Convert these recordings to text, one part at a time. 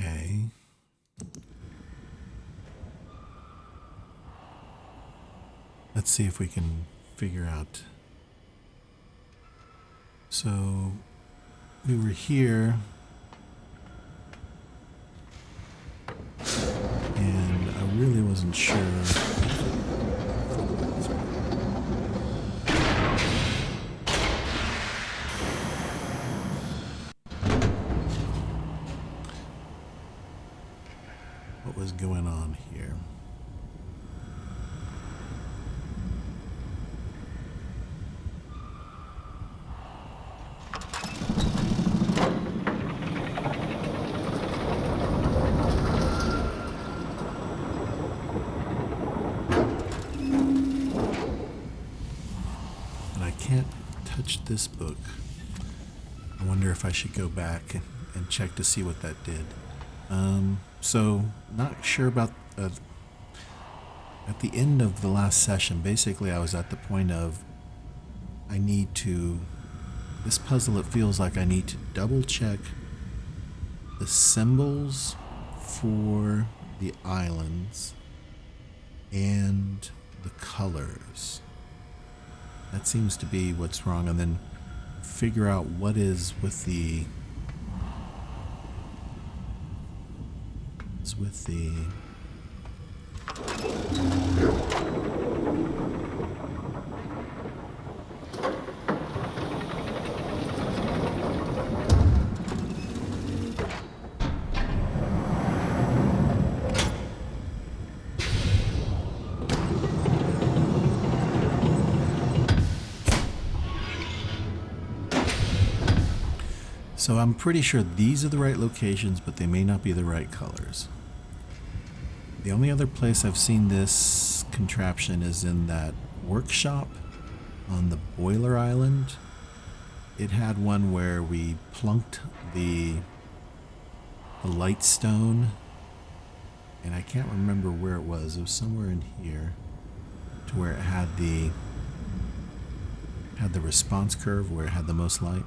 Okay. Let's see if we can figure out. So we were here, and I really wasn't sure. What was going on here? And I can't touch this book. I wonder if I should go back and check to see what that did. So not sure about at the end of the last session. Basically, I was at the point of I need to. This puzzle, it feels like I need to double check the symbols for the islands and the colors. That seems to be what's wrong, and then figure out what is with the So I'm pretty sure these are the right locations, but they may not be the right colors. The only other place I've seen this contraption is in that workshop on the Boiler Island. It had one where we plunked the light stone, and I can't remember where it was. It was somewhere in here, to where it had the response curve where it had the most light.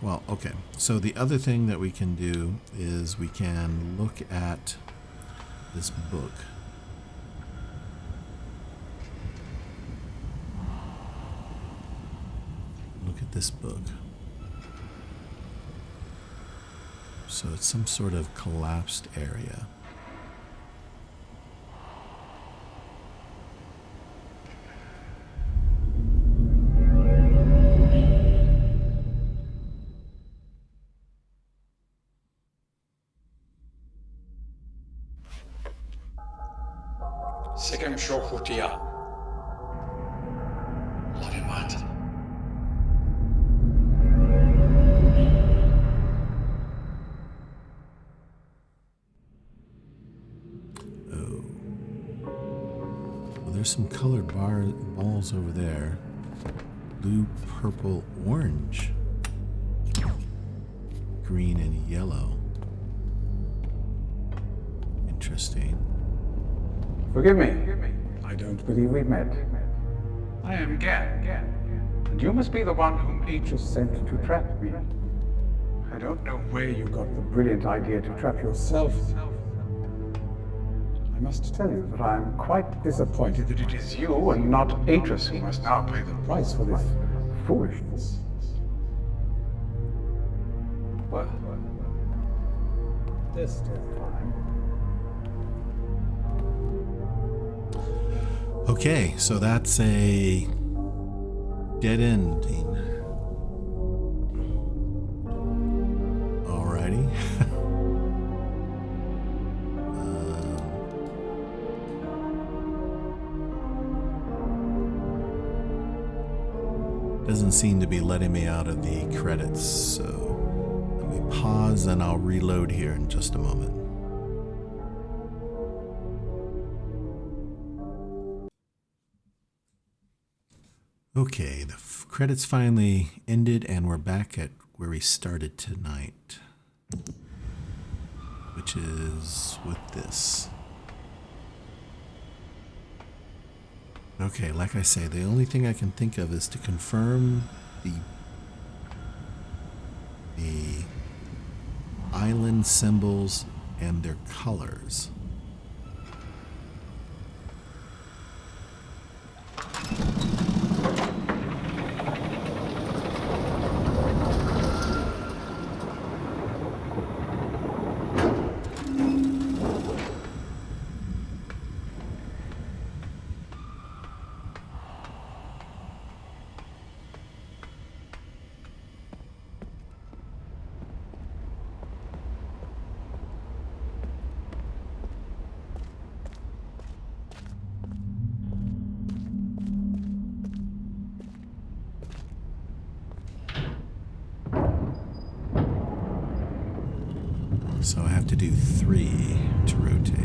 Well, okay, so the other thing that we can do is we can look at this book. Look at this book. So it's some sort of collapsed area. Sikem Shokutia. Larimat. Oh. Well, there's some colored balls over there. Blue, purple, orange. Green and yellow. Interesting. Forgive me. I don't believe we met. I am Gan. And you must be the one whom Aegis sent to trap me. I don't know where you got the brilliant idea to trap yourself. I must tell you that I am quite disappointed that it is you and not Aegis who must now pay the price for this foolishness. Well, there's still time. Okay, so that's a dead ending. Alrighty. Doesn't seem to be letting me out of the credits, so let me pause and I'll reload here in just a moment. Okay, the credits finally ended and we're back at where we started tonight, which is with this. Okay, like I say, the only thing I can think of is to confirm the island symbols and their colors. So I have to do 3 to rotate.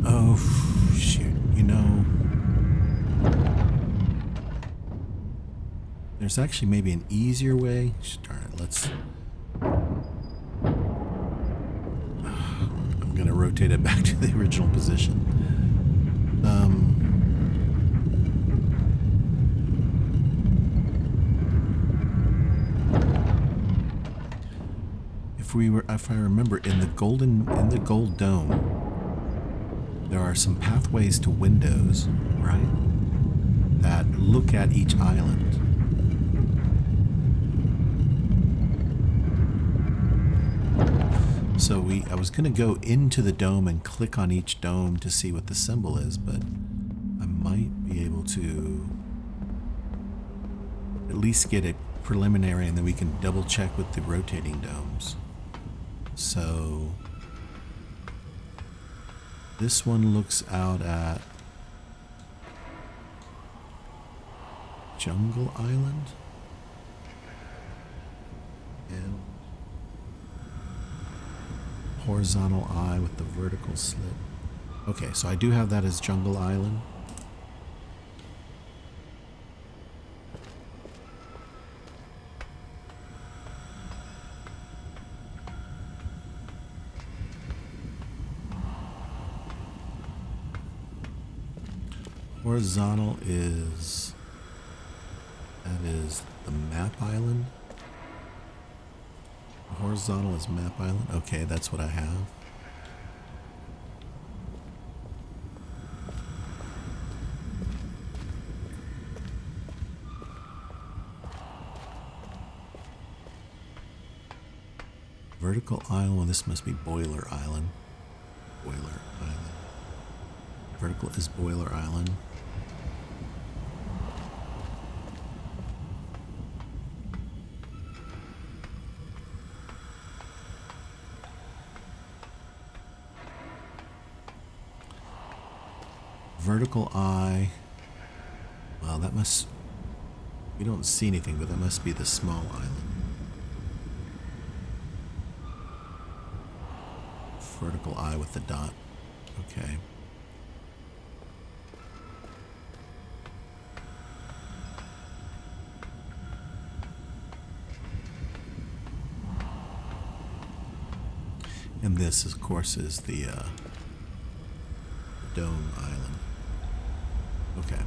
Oh, shoot. You know, there's actually maybe an easier way. Darn it, let's... I'm going to rotate it back to the original position. If I remember, in the gold dome, there are some pathways to windows, right, that look at each island. So I was going to go into the dome and click on each dome to see what the symbol is, but I might be able to at least get a preliminary, and then we can double check with the rotating domes. So this one looks out at Jungle Island and horizontal eye with the vertical slit. Okay, so I do have that as Jungle Island. Horizontal is, that is the map island. Horizontal is map island. Okay, that's what I have. Vertical island, well, this must be Boiler Island. Boiler Island. Vertical is Boiler Island. Vertical eye. Well, that must... We don't see anything, but that must be the small island. Vertical eye with the dot. Okay. And this, of course, is the Dome Island. Okay.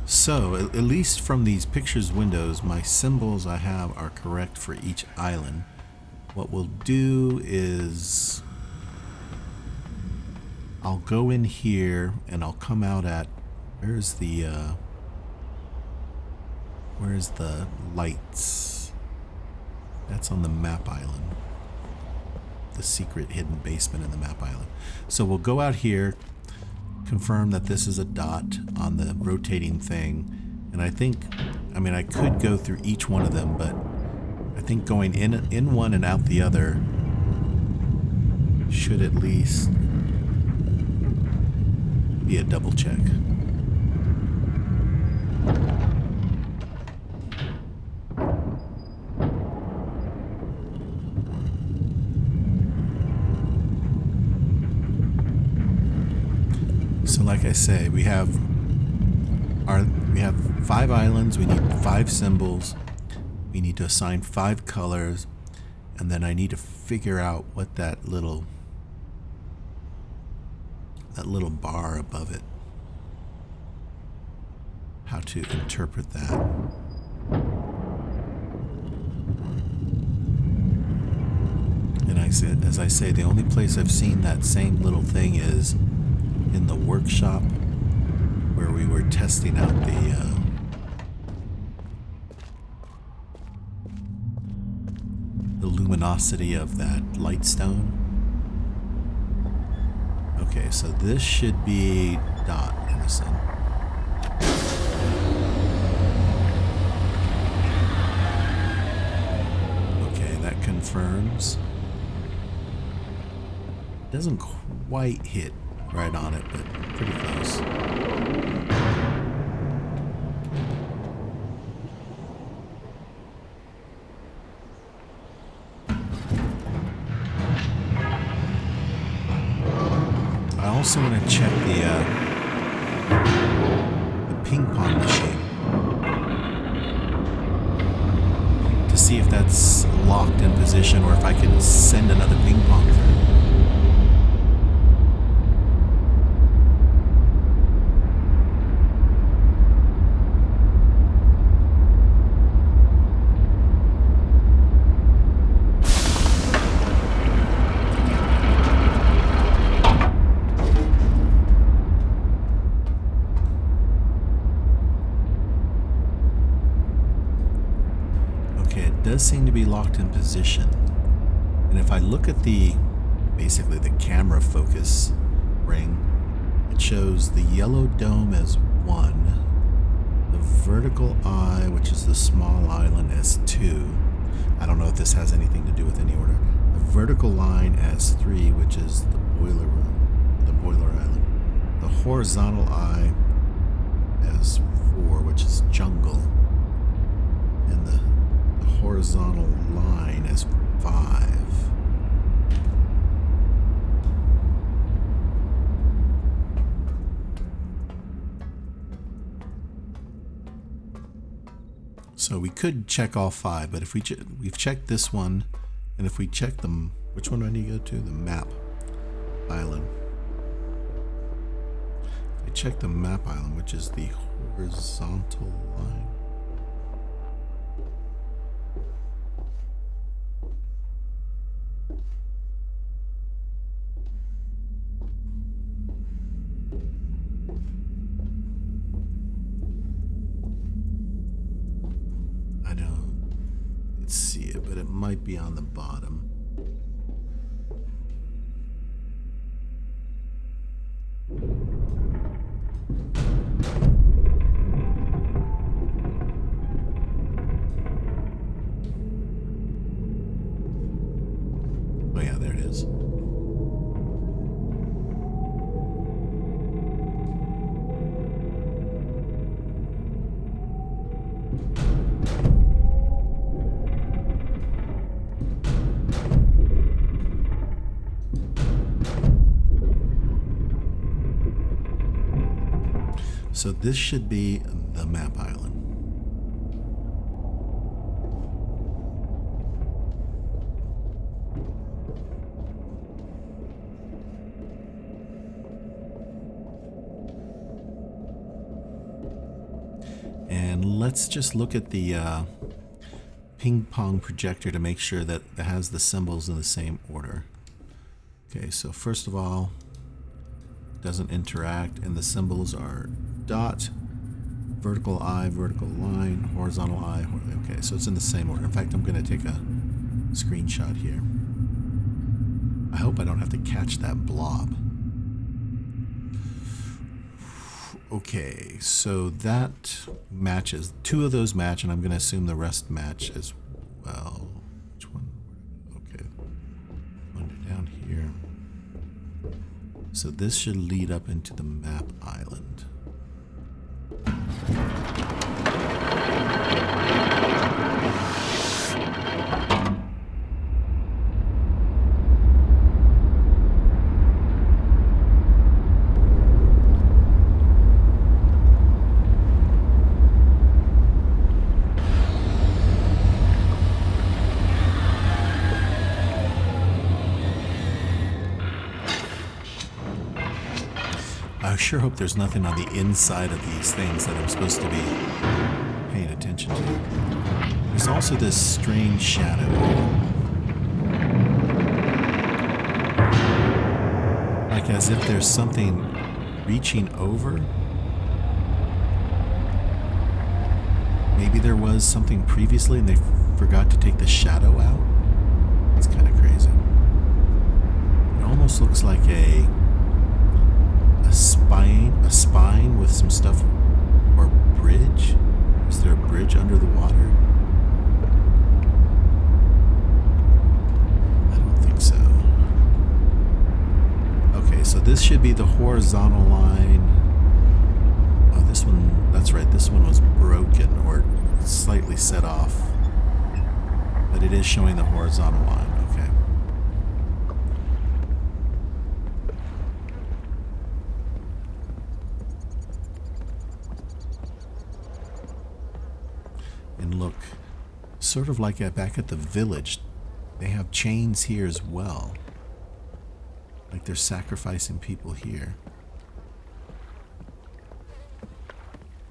So, at least from these pictures windows, my symbols I have are correct for each island. What we'll do is... I'll go in here and I'll come out at... Where's the lights? That's on the map island. The secret hidden basement in the map island. So we'll go out here, confirm that this is a dot on the rotating thing, and I think, I mean, I could go through each one of them, but I think going in one and out the other should at least be a double check. like I say, we have 5 islands. We need 5 symbols. We need to assign 5 colors, and then I need to figure out what that little bar above it, how to interpret that. And as I say, the only place I've seen that same little thing is in the workshop where we were testing out the luminosity of that light stone. Okay, so this should be dot in the sun. Okay, that confirms. Doesn't quite hit right on it, but pretty close. I also want to check the ping pong machine to see if that's locked in position or if I can send another ping pong through. Does seem to be locked in position, and if I look at basically the camera focus ring, it shows the yellow dome as 1, the vertical eye, which is the small island, as 2. I don't know if this has anything to do with any order. The vertical line as 3, which is the boiler room, the boiler island. The horizontal eye as 4, which is jungle, and the horizontal line as 5. So we could check all 5, but if we've checked this one, and if we check them, which one do I need to go to? The map island. If I check the map island, which is the horizontal line. See it, but it might be on the bottom. Oh yeah, there it is. So this should be the map island. And let's just look at the ping pong projector to make sure that it has the symbols in the same order. Okay, so first of all, doesn't interact, and the symbols are dot, vertical eye, vertical line, horizontal eye. Okay, so it's in the same order. In fact, I'm going to take a screenshot here. I hope I don't have to catch that blob. Okay, so that matches. 2 of those match, and I'm going to assume the rest match as well. Which one? Okay, one down here. So this should lead up into the map island. I sure hope there's nothing on the inside of these things that I'm supposed to be paying attention to. There's also this strange shadow here. Like as if there's something reaching over. Maybe there was something previously and they forgot to take the shadow out. It's kind of crazy. It almost looks like a spine with some stuff, or a bridge. Is there a bridge under the water? I don't think so. Okay, so this should be the horizontal line. Oh, this one, that's right, this one was broken or slightly set off. But it is showing the horizontal line, okay. And look, sort of like back at the village, they have chains here as well. Like they're sacrificing people here.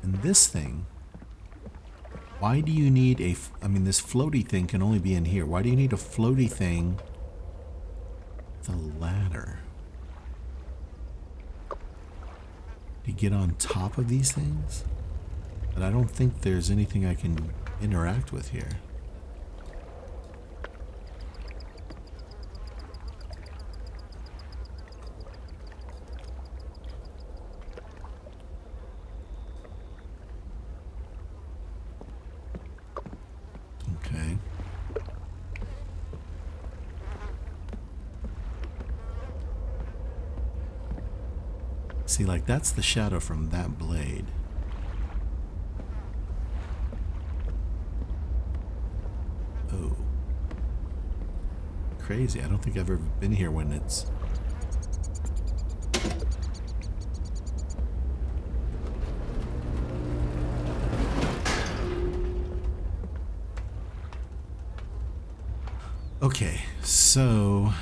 And this thing, why do you need I mean, this floaty thing can only be in here. Why do you need a floaty thing with a ladder? To get on top of these things? But I don't think there's anything I can interact with here. Okay. See, like that's the shadow from that blade. Oh. Crazy. I don't think I've ever been here when it's... Okay, so...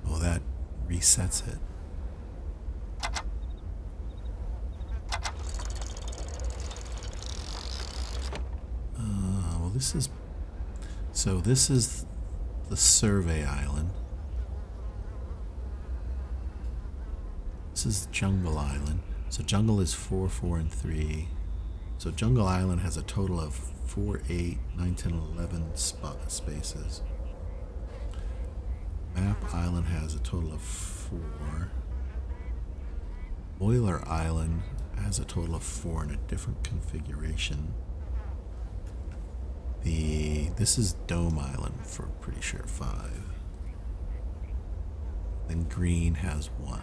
Oh, that resets it. Well, this is... So this is the survey island. This is Jungle Island. So Jungle is 4, 4, and 3. So Jungle Island has a total of 4, 8, 9, 10, 11 spaces. Map Island has a total of 4. Boiler Island has a total of 4 in a different configuration. This is Dome Island for pretty sure 5. Then Green has 1.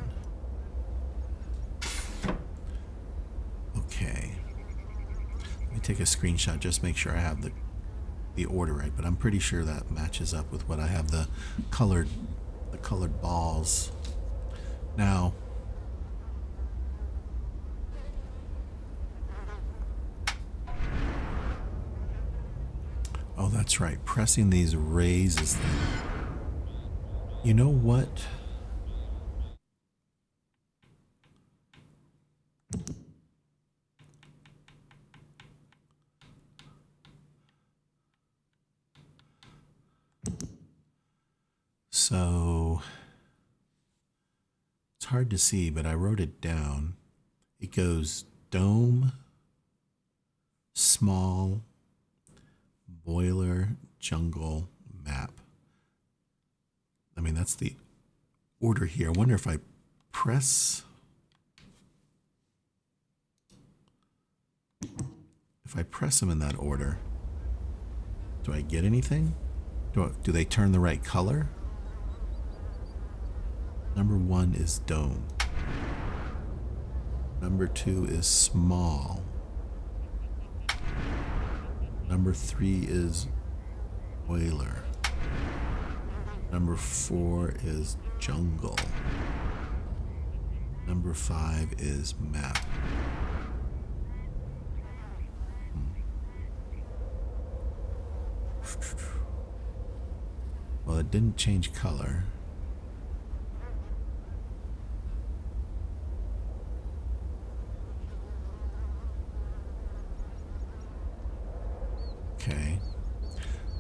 Okay. Let me take a screenshot, just make sure I have the order right, but I'm pretty sure that matches up with what I have the colored balls. Now, oh, that's right. Pressing these raises them. You know what? So it's hard to see, but I wrote it down. It goes dome, small, boiler, jungle, map. I mean, that's the order here. I wonder if I press... If I press them in that order, do I get anything? Do they turn the right color? Number 1 is dome. Number 2 is small. Number 3 is boiler. Number 4 is jungle. Number 5 is map. Well, it didn't change color. Okay.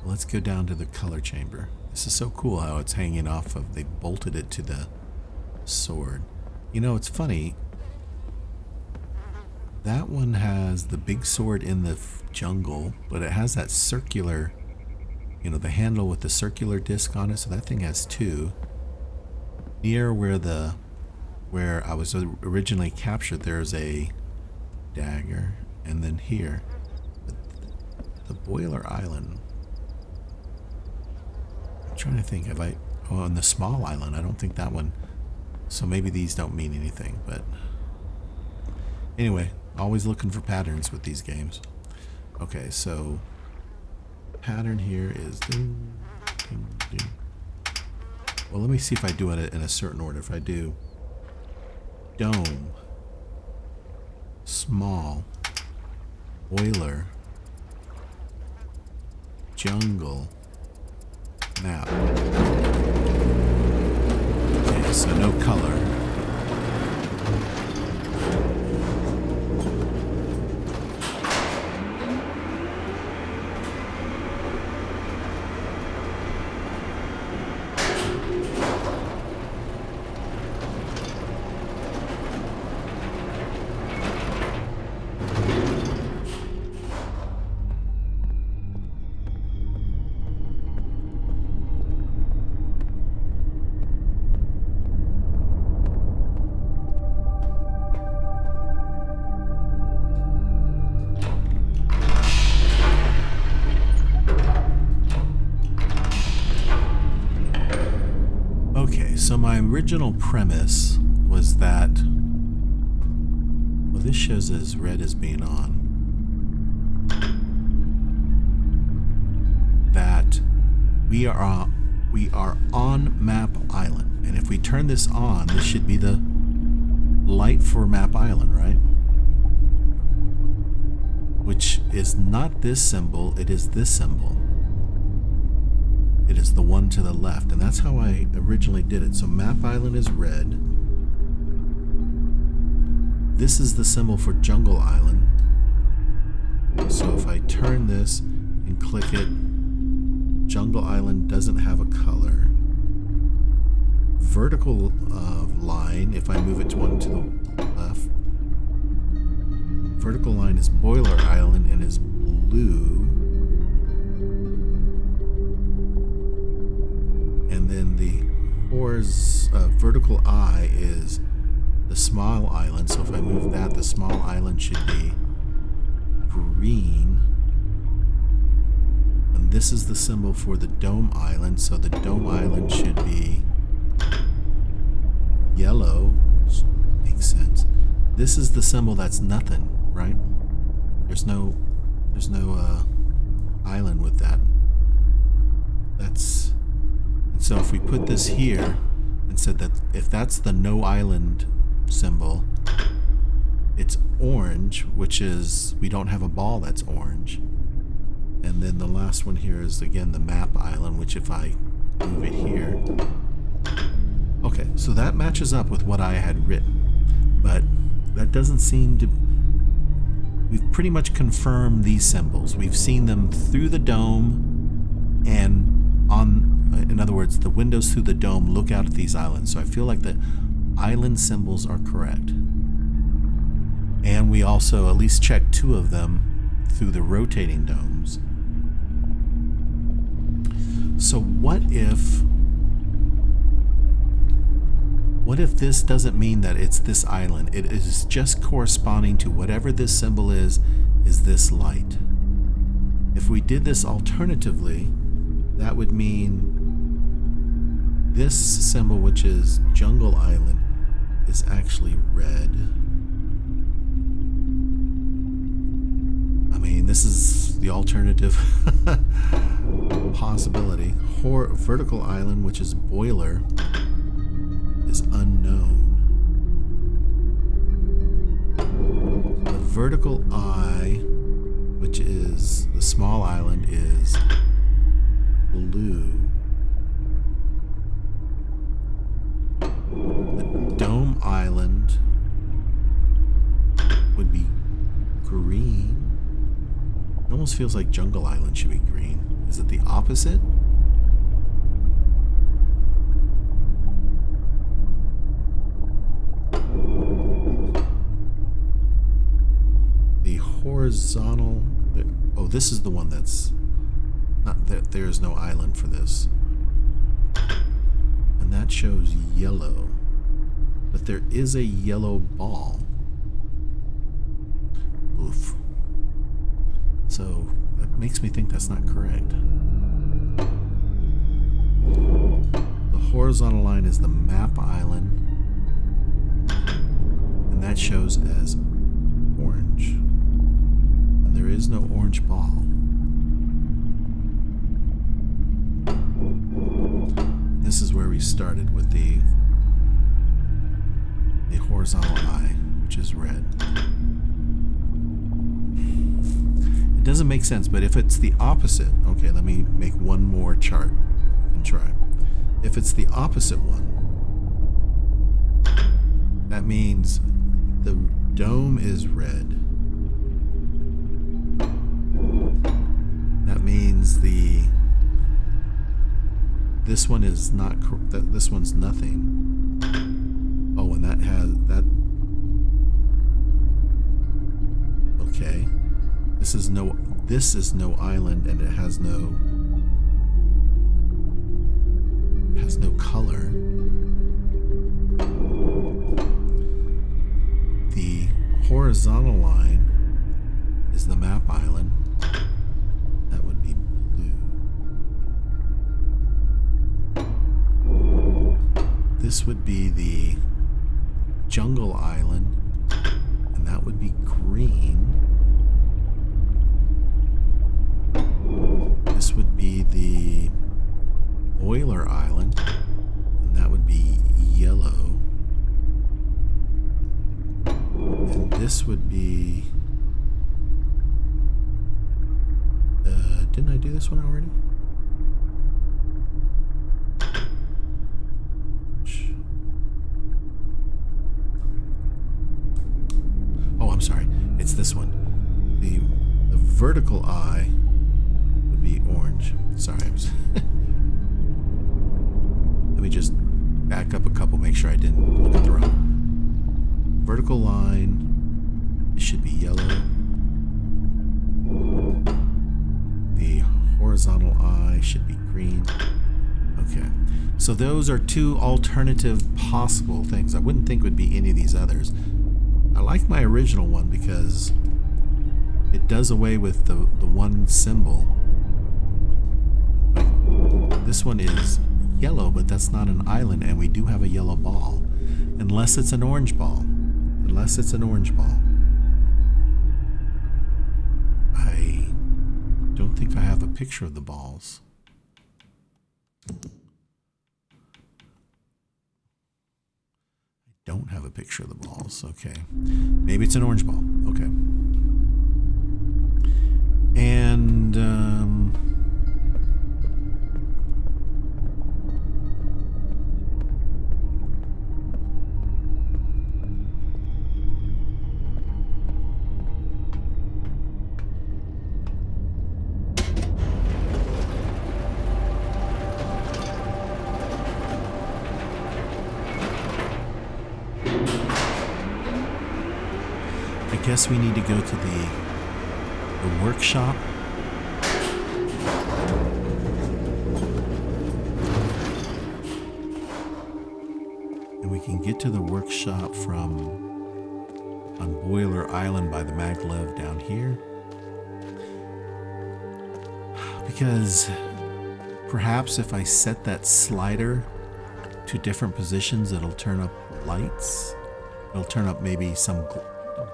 Let's go down to the color chamber. This is so cool how it's hanging off of, they bolted it to the sword. You know, it's funny. That one has the big sword in the jungle, but it has that circular, you know, the handle with the circular disc on it. So that thing has two. Near where I was originally captured, there's a dagger, and then here, the Boiler Island. I'm trying to think. Have I? Oh, on the small island, I don't think that one. So maybe these don't mean anything, but anyway, always looking for patterns with these games. Okay, so pattern here is ding, ding, ding. Well, let me see if I do it in a certain order. If I do dome, small, boiler, jungle, map. Okay, so no color. So my original premise was that, well, this shows as red as being on, that we are on Map Island, and if we turn this on, this should be the light for Map Island, right? Which is not this symbol, it is this symbol. It is the one to the left, and that's how I originally did it. So Map Island is red. This is the symbol for Jungle Island. So if I turn this and click it, Jungle Island doesn't have a color. Vertical line, if I move it to one to the left, vertical line is Boiler Island and is blue. And then the vertical eye is the small island. So if I move that, the small island should be green. And this is the symbol for the dome island. So the dome island should be yellow. Which makes sense. This is the symbol that's nothing, right? There's no island with that. That's... So if we put this here and said that if that's the no island symbol, it's orange, which is, we don't have a ball that's orange. And then the last one here is again the map island, which if I move it here. Okay, so that matches up with what I had written, but that doesn't seem to, we've pretty much confirmed these symbols. We've seen them through the dome and in other words, the windows through the dome look out at these islands. So I feel like the island symbols are correct. And we also at least checked two of them through the rotating domes. So what if this doesn't mean that it's this island? It is just corresponding to whatever this symbol is this light. If we did this alternatively, that would mean this symbol, which is Jungle Island, is actually red. I mean, this is the alternative possibility. Vertical Island, which is Boiler, is unknown. The vertical eye, which is the small island, is island would be green. It almost feels like Jungle Island should be green. Is it the opposite? The horizontal... Oh, this is the one that's... Not that there is no island for this. And that shows yellow. But there is a yellow ball. Oof. So that makes me think that's not correct. The horizontal line is the map island. And that shows as orange. And there is no orange ball. This is where we started with the horizontal eye, which is red. It doesn't make sense, but if it's the opposite, okay, let me make one more chart and try. If it's the opposite one, that means the dome is red. That means this one is not, this one's nothing. Oh, and that has, that, okay. This is no island, and it has no color. The horizontal line is the map island. That would be blue. This would be the jungle island, and that would be green. This would be the boiler island, and that would be yellow. And this would be... didn't I do this one already? Oh, I'm sorry. It's this one. The vertical eye would be orange. Sorry, I was... Let me just back up a couple, make sure I didn't look at the wrong. Vertical line, it should be yellow. The horizontal eye should be green. Okay, so those are two alternative possible things. I wouldn't think would be any of these others. I like my original one because it does away with the one symbol. Like, this one is yellow, but that's not an island, and we do have a yellow ball. Unless it's an orange ball. Unless it's an orange ball. I don't think I have a picture of the balls. I don't have a picture of the balls. Okay. Maybe it's an orange ball. Okay. And I guess we need to go to the workshop. And we can get to the workshop from on Boiler Island by the maglev down here. Because perhaps if I set that slider to different positions, it'll turn up lights. It'll turn up maybe some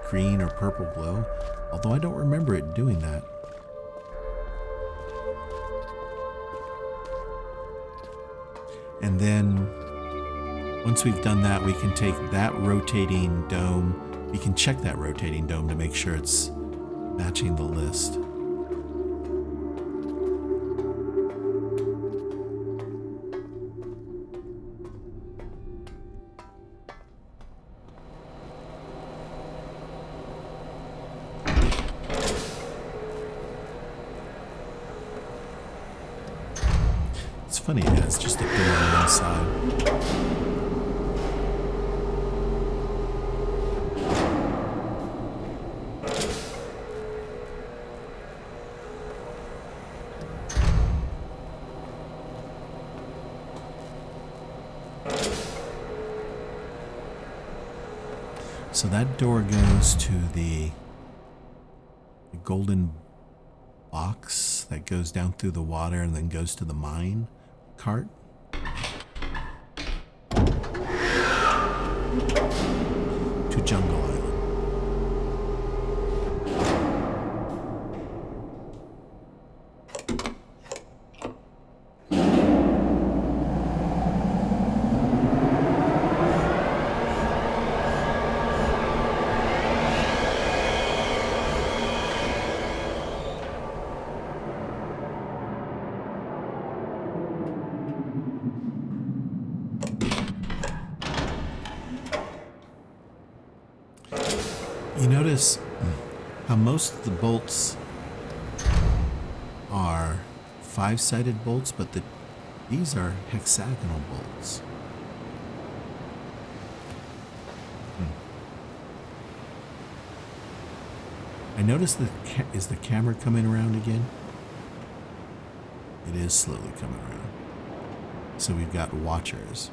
green or purple glow, although I don't remember it doing that. And then once we've done that, we can take that rotating dome. We can check that rotating dome to make sure it's matching the list. funny, it has just a door on one side. So that door goes to the golden box that goes down through the water and then goes to the mine cart. To Jungle Island. You notice how most of the bolts are 5-sided bolts, but these are hexagonal bolts. I noticed is the camera coming around again? It is slowly coming around. So we've got watchers.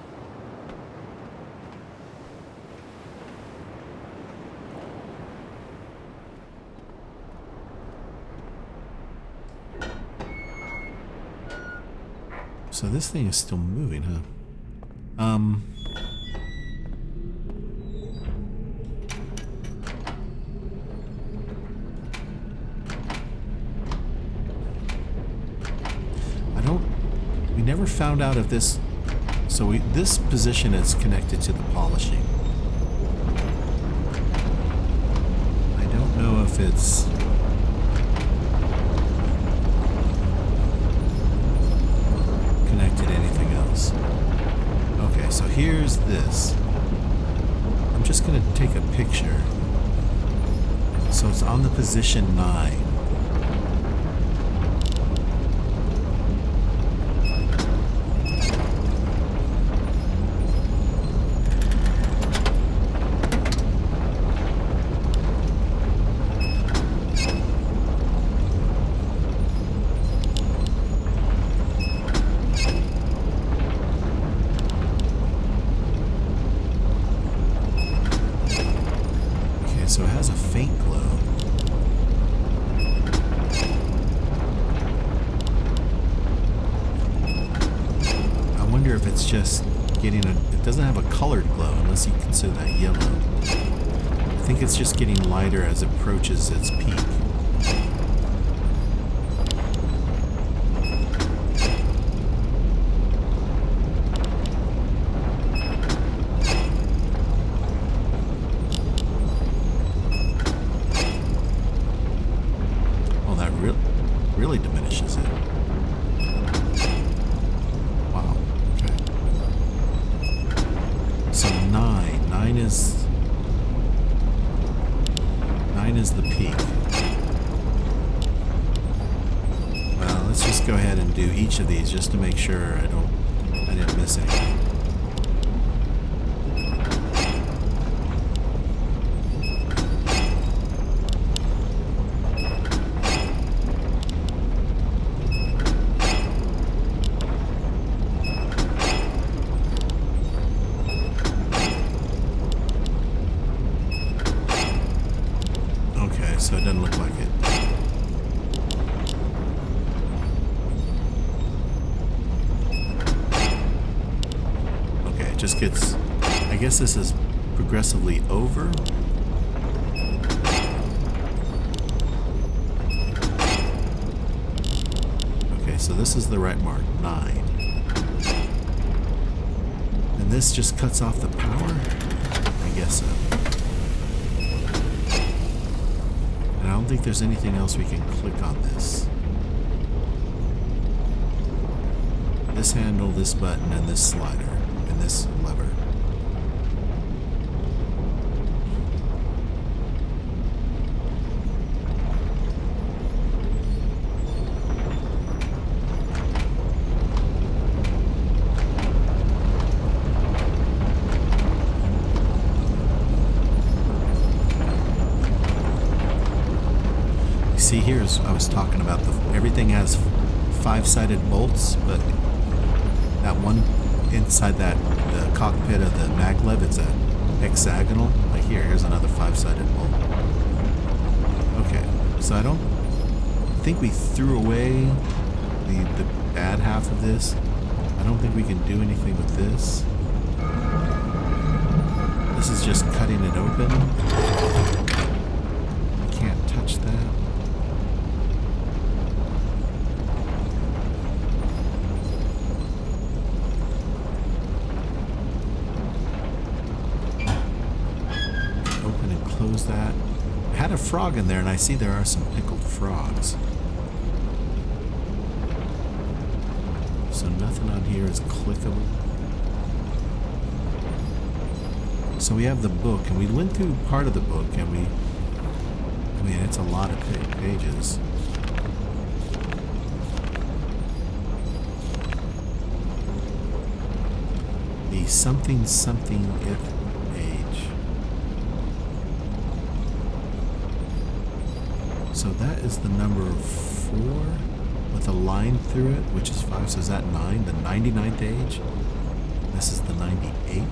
So this thing is still moving, huh? We never found out if this, this position is connected to the polishing. I don't know if it's connected to anything else. Okay, so here's this. I'm just going to take a picture. So it's on the position 9. So it has a faint glow. I wonder if it's just getting it doesn't have a colored glow unless you consider that yellow. I think it's just getting lighter as it approaches its peak. Really diminishes it. Wow. Okay. So 9 is the peak. Well, let's just go ahead and do each of these just to make sure I didn't miss anything. So it doesn't look like it. Okay, it just gets... I guess this is progressively over. Okay, so this is the right mark, 9. And this just cuts off the power? I guess so. I don't think there's anything else we can click on this. This handle, this button, and this slider, and this lever. See, here's I was talking about everything has five-sided bolts, but that one inside the cockpit of the maglev, it's a hexagonal. Like here's another five-sided bolt. Okay, so I don't think we threw away the bad half of this. I don't think we can do anything with this. This is just cutting it open. I can't touch that. Open and close that. I had a frog in there, and I see there are some pickled frogs. So nothing on here is clickable. So we have the book, and we went through part of the book, and I mean, it's a lot of pages. The something something if page. So that is the number 4 with a line through it, which is 5. So is that 9? The 99th age? This is the 98th age.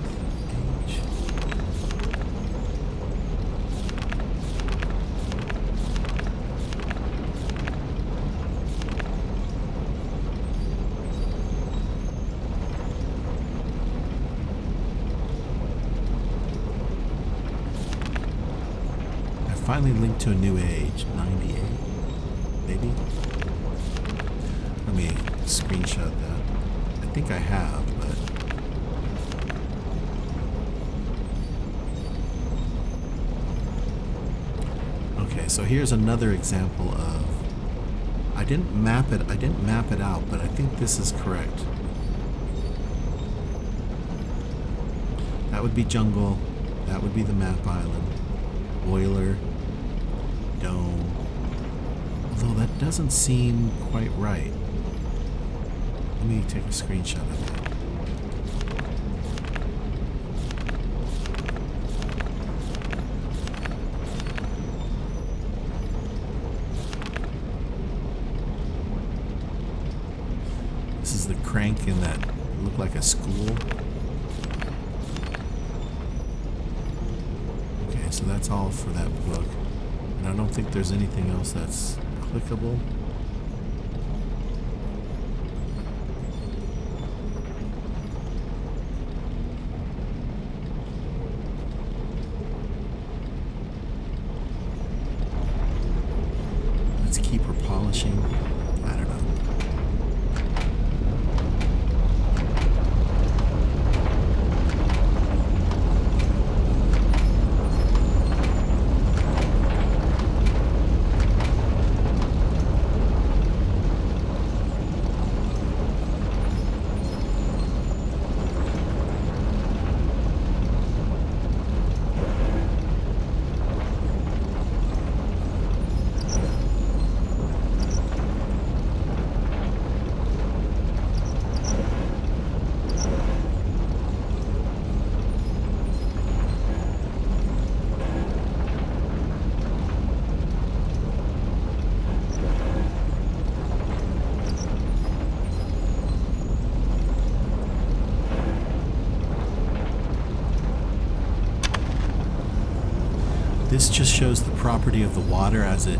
Finally linked to a new age, 98, maybe? Let me screenshot that. I think I have, but... Okay, so here's another example of... I didn't map it out, but I think this is correct. That would be jungle, that would be the map island, boiler, dome. Although that doesn't seem quite right. Let me take a screenshot of that. This is the crank in that looked like a school. Okay, so that's all for that book. And I don't think there's anything else that's clickable. Let's keep her polishing. I don't know. This just shows the property of the water as it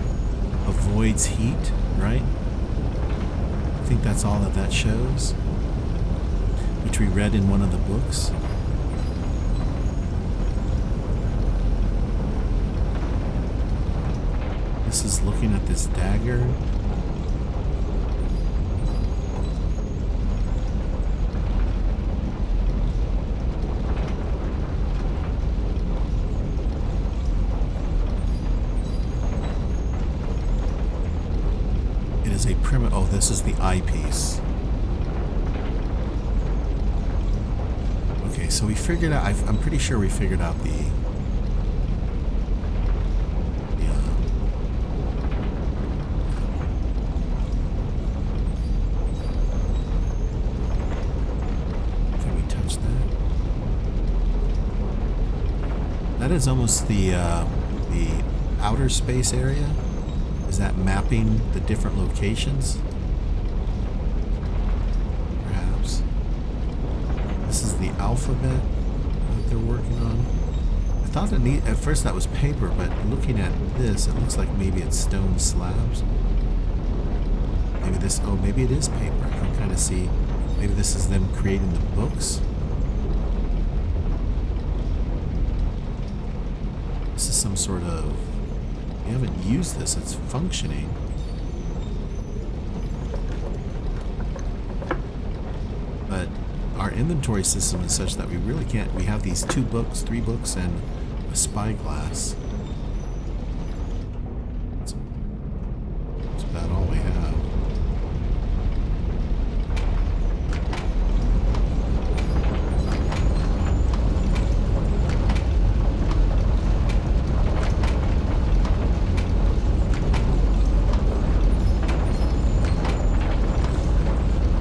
avoids heat, right? I think that's all that shows, which we read in one of the books. This is looking at this dagger. Oh, this is the eyepiece. Okay, so we figured out, I'm pretty sure we figured out the can we touch that? That is almost the outer space area. Is that mapping the different locations? Perhaps. This is the alphabet that they're working on. I thought at first that was paper, but looking at this, it looks like maybe it's stone slabs. Maybe this, oh, maybe it is paper. I can kind of see, maybe this is them creating the books. This is some sort of, we haven't used this, it's functioning. But our inventory system is such that we really can't, we have these 2 books, 3 books, and a spyglass. That's about all we have.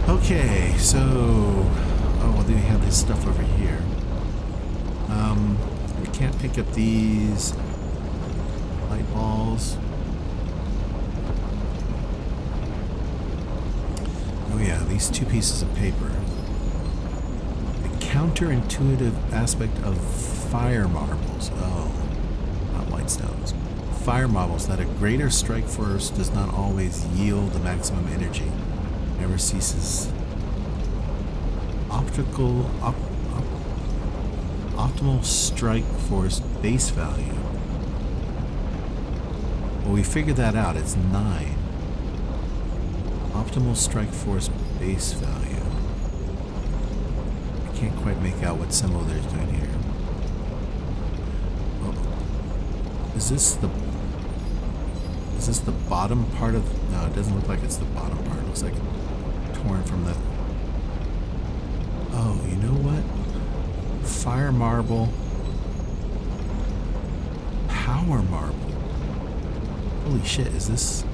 Okay, so, oh, well, then we have this stuff over here. We can't pick up these light balls. Oh yeah, these 2 pieces of paper. The counterintuitive aspect of fire marbles. Oh, not white stones. Fire marbles, that a greater strike force does not always yield the maximum energy. Never ceases. Optimal strike force base value. Well, we figured that out. It's 9. Optimal strike force base value. I can't quite make out what symbol they're doing here. Oh. Is this the bottom part of? No, it doesn't look like it's the bottom part. It looks like torn from the. Oh, you know what? Fire marble. Power marble. Holy shit, is this...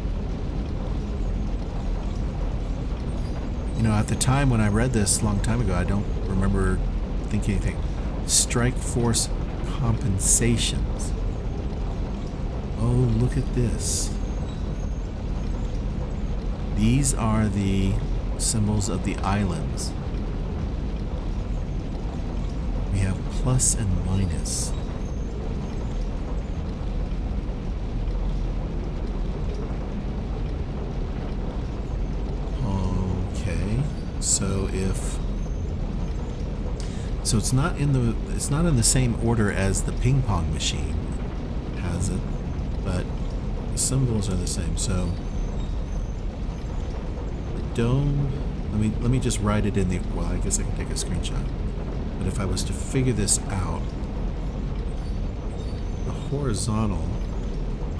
You know, at the time when I read this a long time ago, I don't remember thinking anything. Strike force compensations. Oh, look at this. These are the symbols of the islands. We have plus and minus. Okay, so it's not in the same order as the ping pong machine has it, but the symbols are the same. So the dome. Let me just write it in the. Well, I guess I can take a screenshot. But if I was to figure this out, the horizontal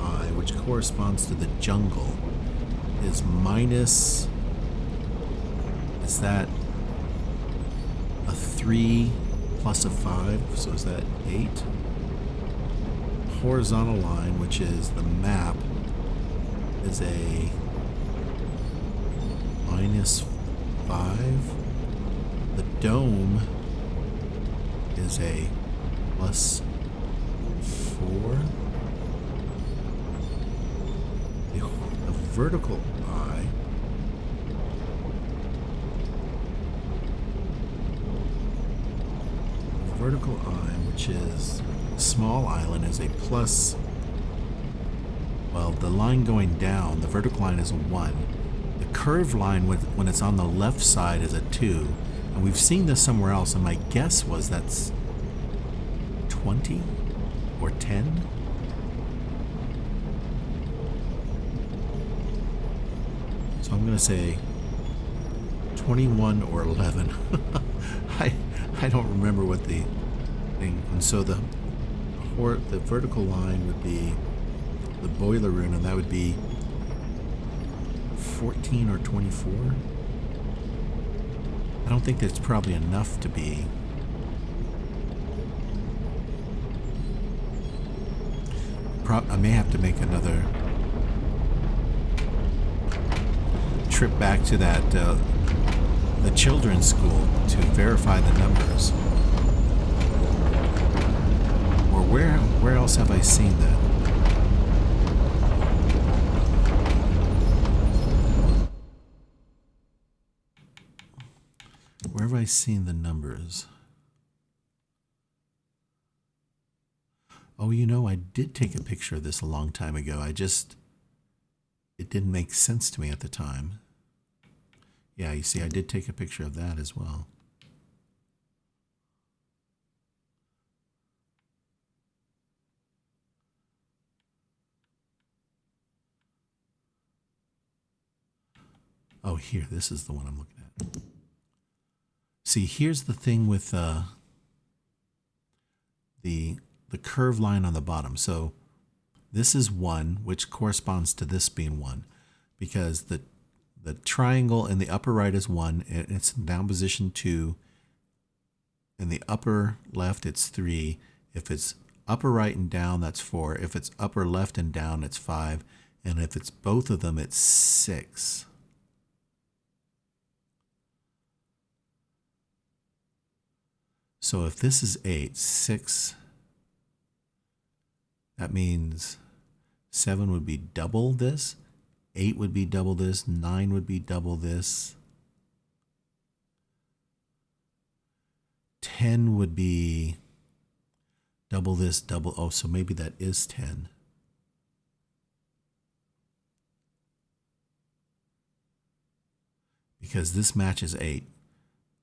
eye, which corresponds to the jungle, is minus. Is that a 3 plus a 5? So is that 8? Horizontal line, which is the map, is a minus 5. The dome is a plus 4. The vertical eye which is small island, is a plus. Well, the line going down, the vertical line is a 1. The curved line when it's on the left side is a 2. And we've seen this somewhere else, and my guess was that's 20 or 10. So I'm going to say 21 or 11. I don't remember what the thing. And so the vertical line would be the boiler room, and that would be 14 or 24. I don't think that's probably enough to be. I may have to make another trip back to that the children's school to verify the numbers. Or where else have I seen that? seeing the numbers? Oh, you know, I did take a picture of this a long time ago. It didn't make sense to me at the time. Yeah, you see, I did take a picture of that as well. Oh, here, this is the one I'm looking at. See, here's the thing with the curved line on the bottom. So this is 1, which corresponds to this being 1, because the triangle in the upper right is 1, and it's in down position 2. In the upper left, it's 3. If it's upper right and down, that's 4. If it's upper left and down, it's 5. And if it's both of them, it's 6. So if this is 8, 6, that means 7 would be double this, 8 would be double this, 9 would be double this, 10 would be double this, double, oh, so maybe that is 10. Because this matches 8.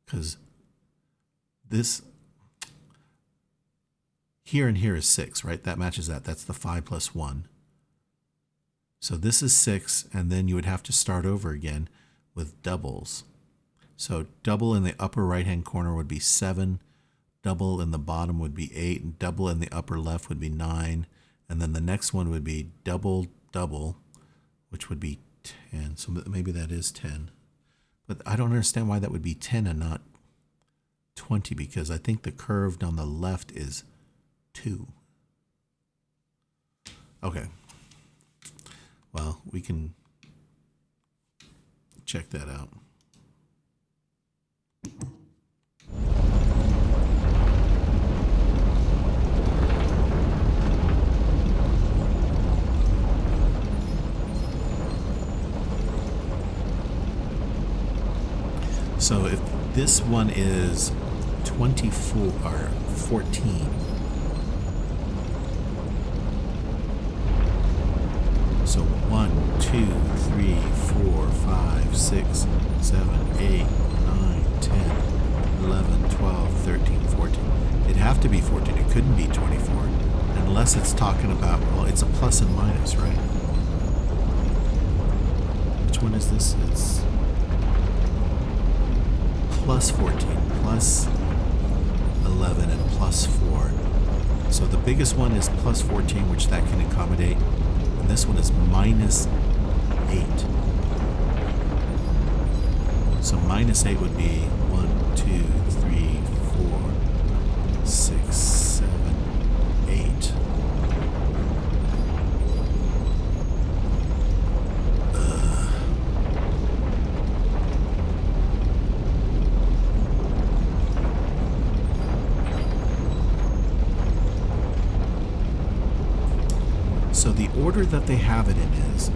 Because this here and here is 6, right? That matches that. That's the 5 plus 1. So this is 6, and then you would have to start over again with doubles. So double in the upper right-hand corner would be 7, double in the bottom would be 8, and double in the upper left would be 9, and then the next one would be double, double, which would be 10. So maybe that is 10. But I don't understand why that would be 10 and not 20, because I think the curved on the left is 2. Okay. Well, we can check that out. So if this one is 24 or 14, so 1, 2, 3, 4, 5, 6, 7, 8, 9, 10, 11, 12, 13, 14. It'd have to be 14. It couldn't be 24 unless it's talking about, well, it's a plus and minus, right? Which one is this? It's plus 14, plus 11, and plus 4. So the biggest one is plus 14, which that can accommodate. And this one is minus 8. So minus 8 would be 1, 2, 3, 4, 6, 7, 8. So the order that they have it in is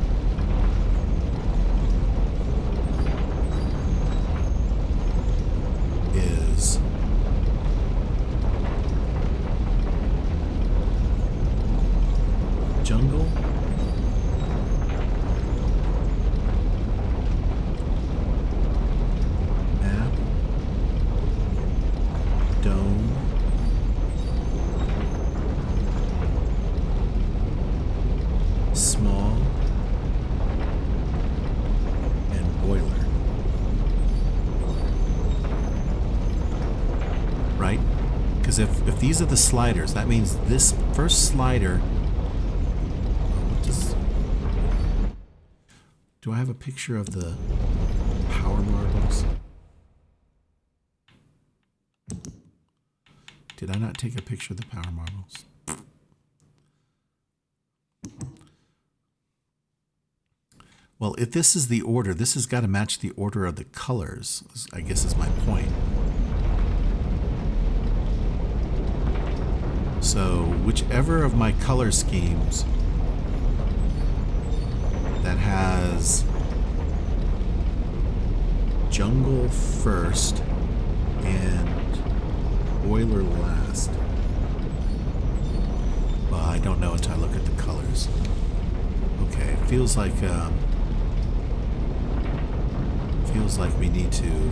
jungle, map, dome, small, and boiler. Right? Because if these are the sliders, that means this first slider. Do I have a picture of the power marbles? Did I not take a picture of the power marbles? Well, if this is the order, this has got to match the order of the colors, I guess is my point. So whichever of my color schemes that has jungle first and boiler last. Well, I don't know until I look at the colors. Okay, it feels like we need to.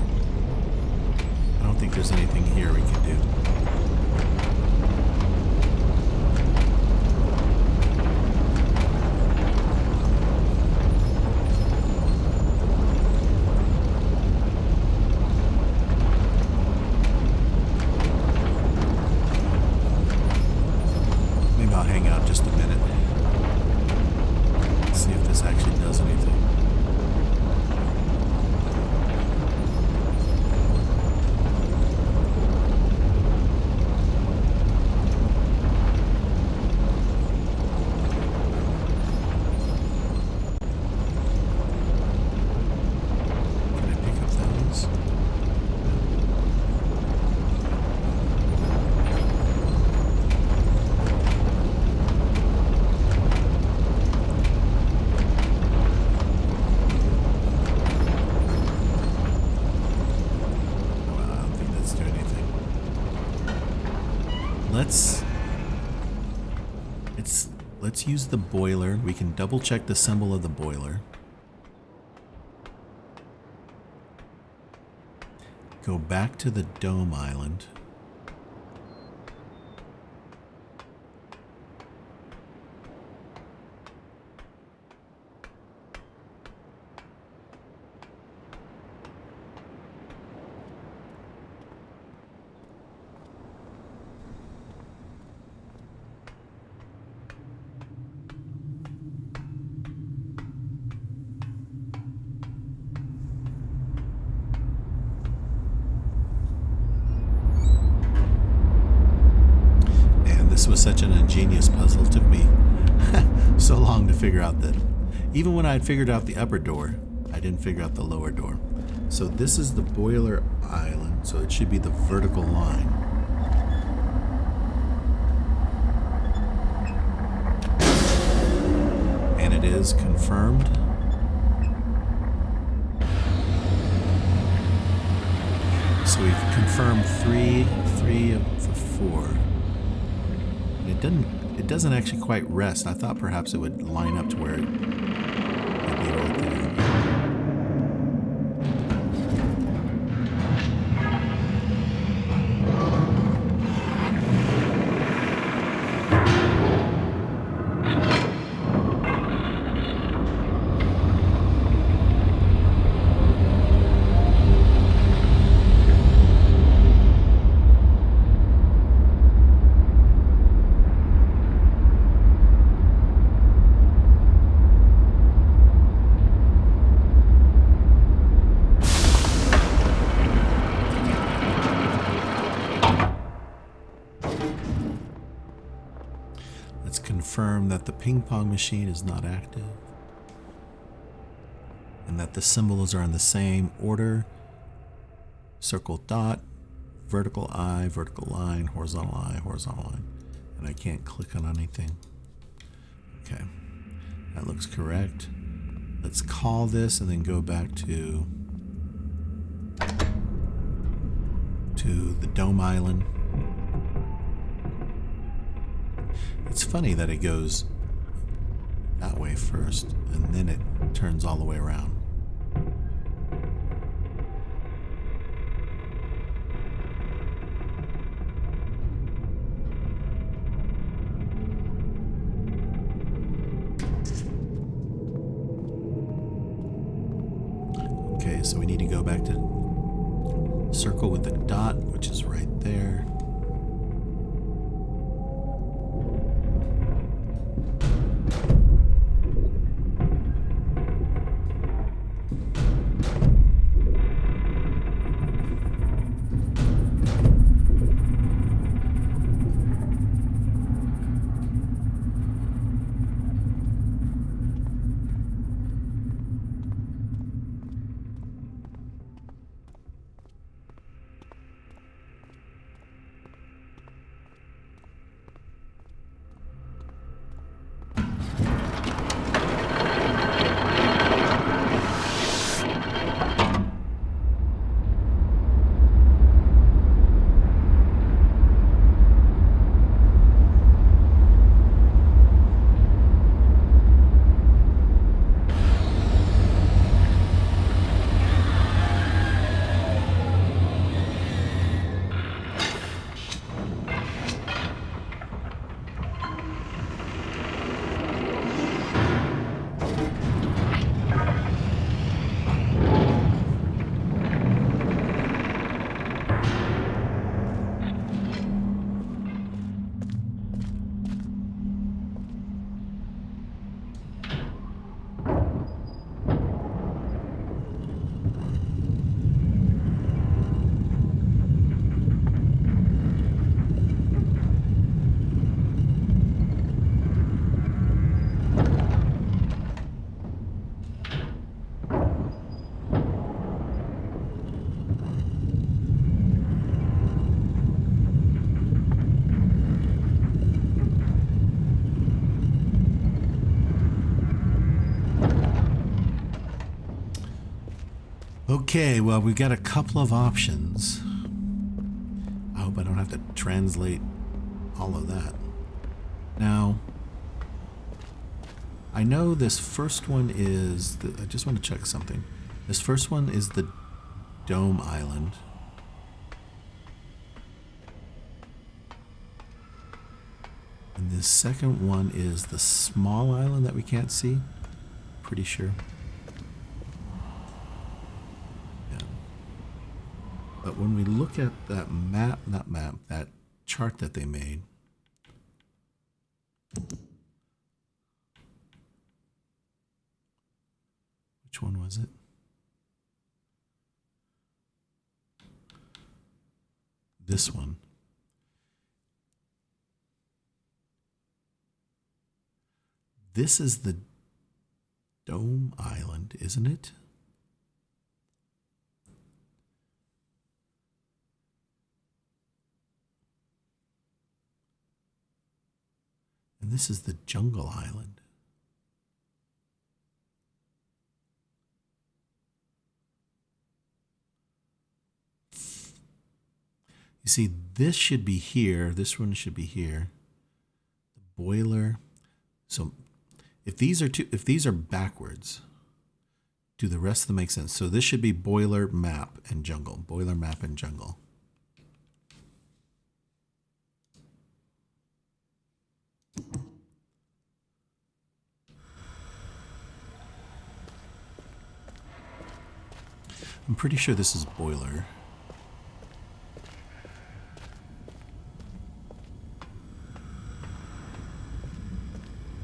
I don't think there's anything here we can do. Maybe I'll hang out just a minute. See if this actually does anything. Can I pick up those? Well, I don't think that's doing anything. Let's use the boiler. We can double check the symbol of the boiler. Go back to the dome island. This was such an ingenious puzzle. It took me so long to figure out that even when I had figured out the upper door, I didn't figure out the lower door. So this is the boiler island, so it should be the vertical line. And it is confirmed. So we've confirmed three of the 4. It doesn't actually quite rest. I thought perhaps it would line up to where it'd be right there. Confirm that the ping pong machine is not active and that the symbols are in the same order: circle dot, vertical eye, vertical line, horizontal eye, horizontal line. And I can't click on anything. Okay, that looks correct. Let's call this and then go back to the dome island. It's funny that it goes that way first, and then it turns all the way around. Okay, so we need to go back to circle with the dot, which is right there. Okay, well, we've got a couple of options. I hope I don't have to translate all of that. Now, I know this first one is... I just want to check something. This first one is the Dome Island. And the second one is the small island that we can't see. Pretty sure. Yeah. But when we look at that map, not map, that chart that they made, which one was it? This one. This is the Dome Island, isn't it? And this is the Jungle Island. You see, this should be here. This one should be here. The boiler. So if these are backwards, do the rest of them make sense? So this should be boiler, map, and jungle. Boiler, map, and jungle. I'm pretty sure this is boiler.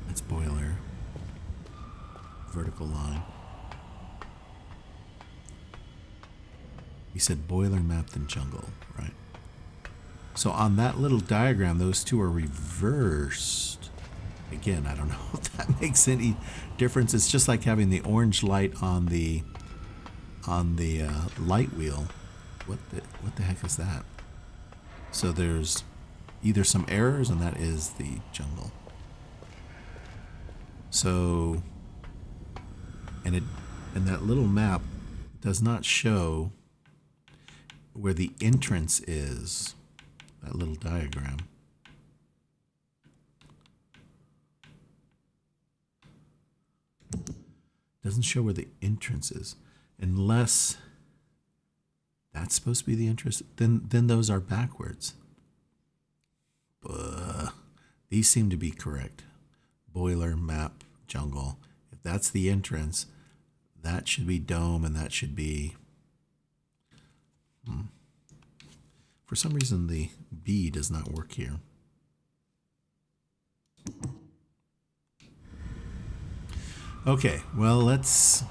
That's boiler. Vertical line. He said boiler, map, then jungle, right? So on that little diagram, those two are reversed. Again, I don't know if that makes any difference. It's just like having the orange light on the light wheel. What the heck is that? So there's either some errors, and that is the jungle. So, and that little map does not show where the entrance is. That little diagram. Doesn't show where the entrance is, unless that's supposed to be the entrance. Then those are backwards. These seem to be correct. Boiler, map, jungle. If that's the entrance, that should be dome, and that should be... For some reason, the B does not work here. Okay, well, let's...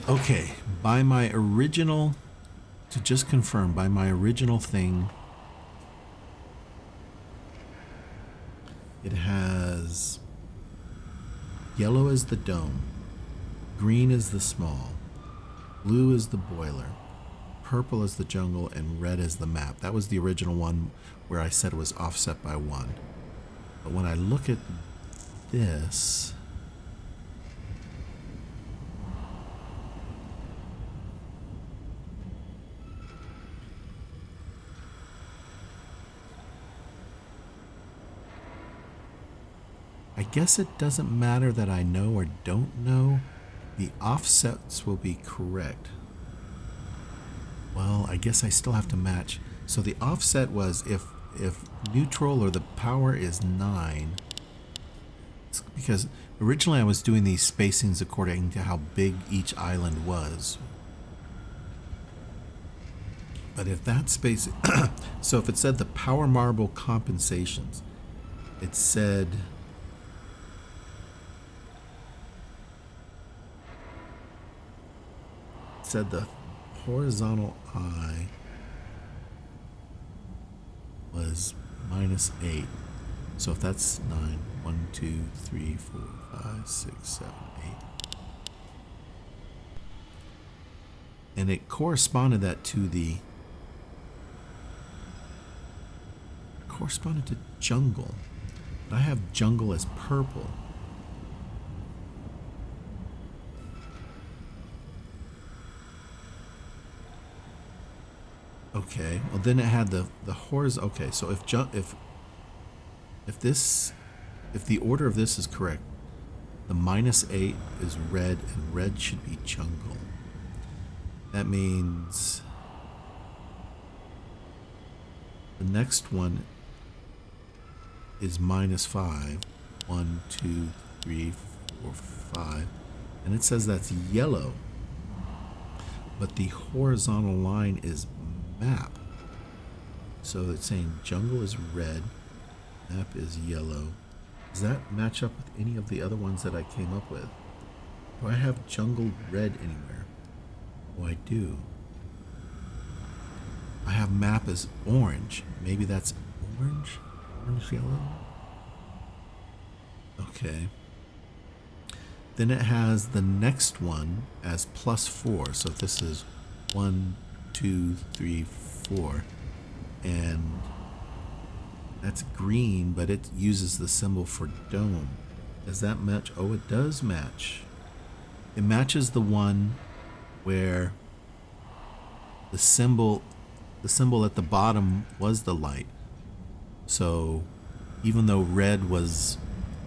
Okay, by my original, to just confirm, by my original thing, it has yellow is the dome, green is the small, blue is the boiler, purple is the jungle, and red is the map. That was the original one where I said it was offset by 1. But when I look at this... I guess it doesn't matter that I know or don't know. The offsets will be correct. Well, I guess I still have to match. So the offset was if neutral or the power is 9. It's because originally I was doing these spacings according to how big each island was. But if that space... so if it said the power marble compensations, it said... said the horizontal I was -8. So if that's 9, 1, 2, 3, 4, 5, 6, 7, 8. And it corresponded that to the... corresponded to jungle. But I have jungle as purple. Okay, well then it had the horizontal. Okay, so if the order of this is correct, the -8 is red, and red should be jungle. That means the next one is -5. 1, 2, 3, 4, 5, and it says that's yellow. But the horizontal line is map. So it's saying jungle is red, map is yellow. Does that match up with any of the other ones that I came up with? Do I have jungle red anywhere? Oh, I do. I have map as orange. Maybe that's orange? Orange yellow? Okay. Then it has the next one as +4. So this is 1, 2, 3, 4. And that's green, but it uses the symbol for dome. Does that match? Oh, it does match. It matches the one where the symbol at the bottom was the light. So even though red was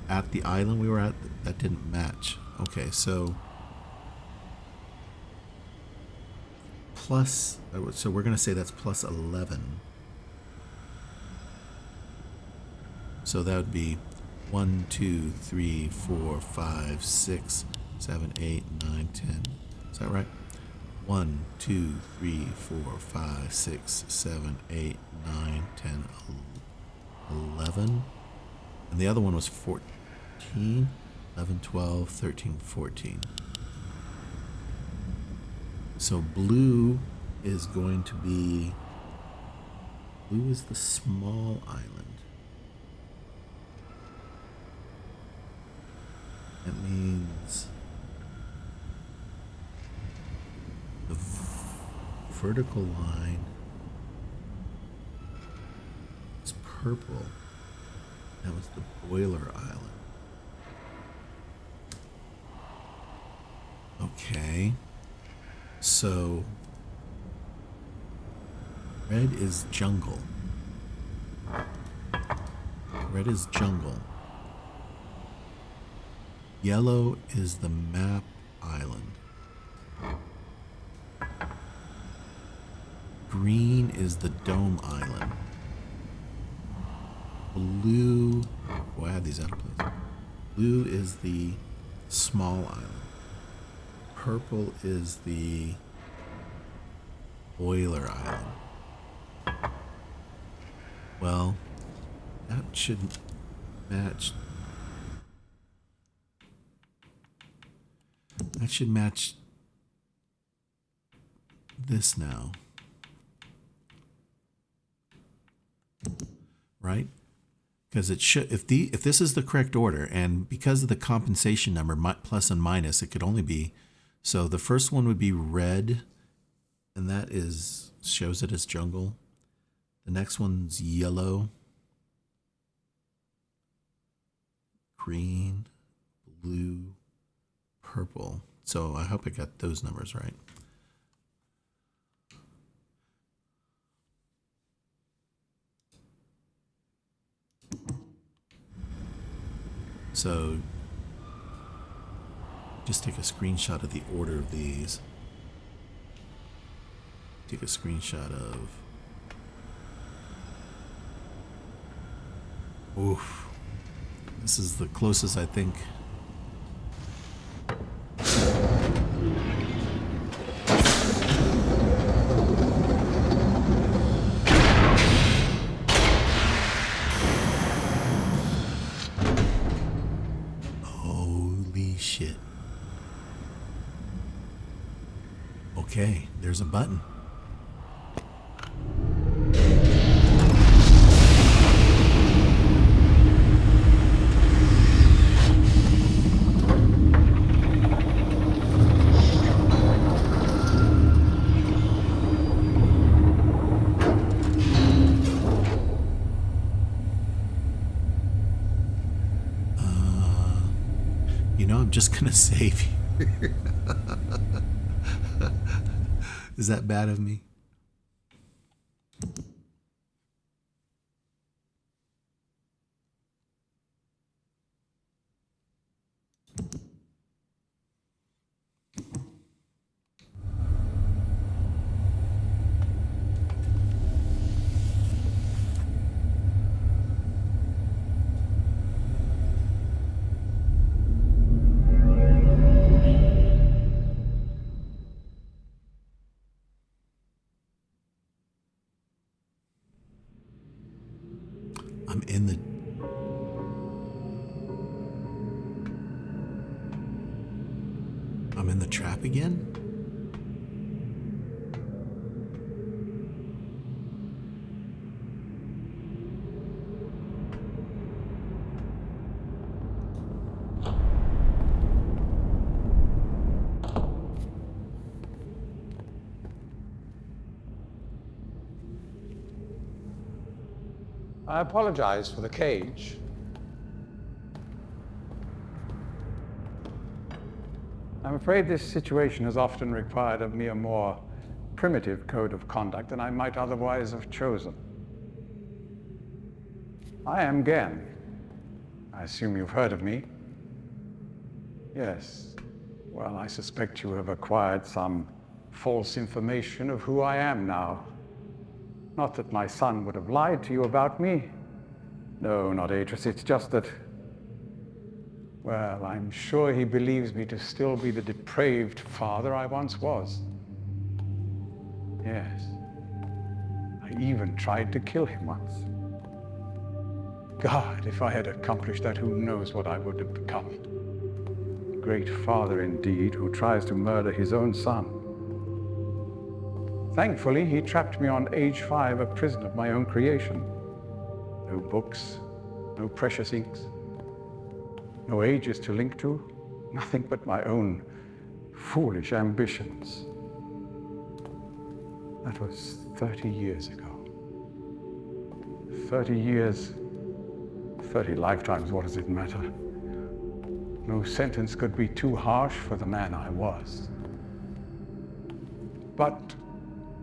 at the island we were at, that didn't match. Okay, so we're going to say that's +11. So that would be 1, 2, 3, 4, 5, 6, 7, 8, 9, 10. Is that right? 1, 2, 3, 4, 5, 6, 7, 8, 9, 10, 11. And the other one was 14, 11, 12, 13, 14. So blue is going to be... blue is the small island. That means the vertical line is purple. That was the boiler island. Okay. So red is jungle. Red is jungle. Yellow is the map island. Green is the dome island. Blue, I have these out of place. Blue is the small island. Purple is the boiler island. Well, that should match. That should match this now. Right? Because it should, if this is the correct order, and because of the compensation number, plus and minus, it could only be, so the first one would be red, and that shows it as jungle. The next one's yellow, green, blue, purple. So I hope I got those numbers right. So just take a screenshot of the order of these. Take a screenshot of... oof. This is the closest, I think. Holy shit. Okay, there's a button. just gonna save you. Is that bad of me? I'm in the... I'm in the trap again? I apologize for the cage. I'm afraid this situation has often required of me a more primitive code of conduct than I might otherwise have chosen. I am Gen. I assume you've heard of me. Yes. Well, I suspect you have acquired some false information of who I am now. Not that my son would have lied to you about me. No, not Atris. It's just that, well, I'm sure he believes me to still be the depraved father I once was. Yes. I even tried to kill him once. God, if I had accomplished that, who knows what I would have become. A great father indeed, who tries to murder his own son. Thankfully, he trapped me on age 5, a prison of my own creation. No books, no precious inks, no ages to link to, nothing but my own foolish ambitions. That was 30 years ago. 30 years, 30 lifetimes, what does it matter? No sentence could be too harsh for the man I was. But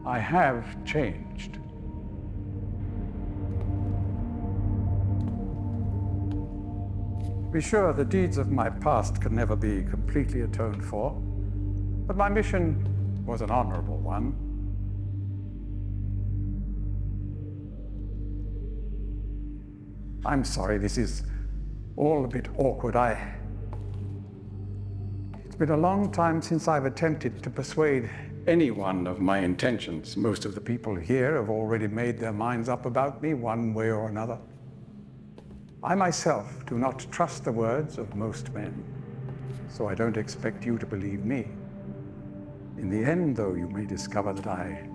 I have changed. Be sure the deeds of my past can never be completely atoned for, but my mission was an honorable one. I'm sorry, this is all a bit awkward. It's been a long time since I've attempted to persuade anyone of my intentions. Most of the people here have already made their minds up about me one way or another. I myself do not trust the words of most men, so I don't expect you to believe me. In the end, though, you may discover that I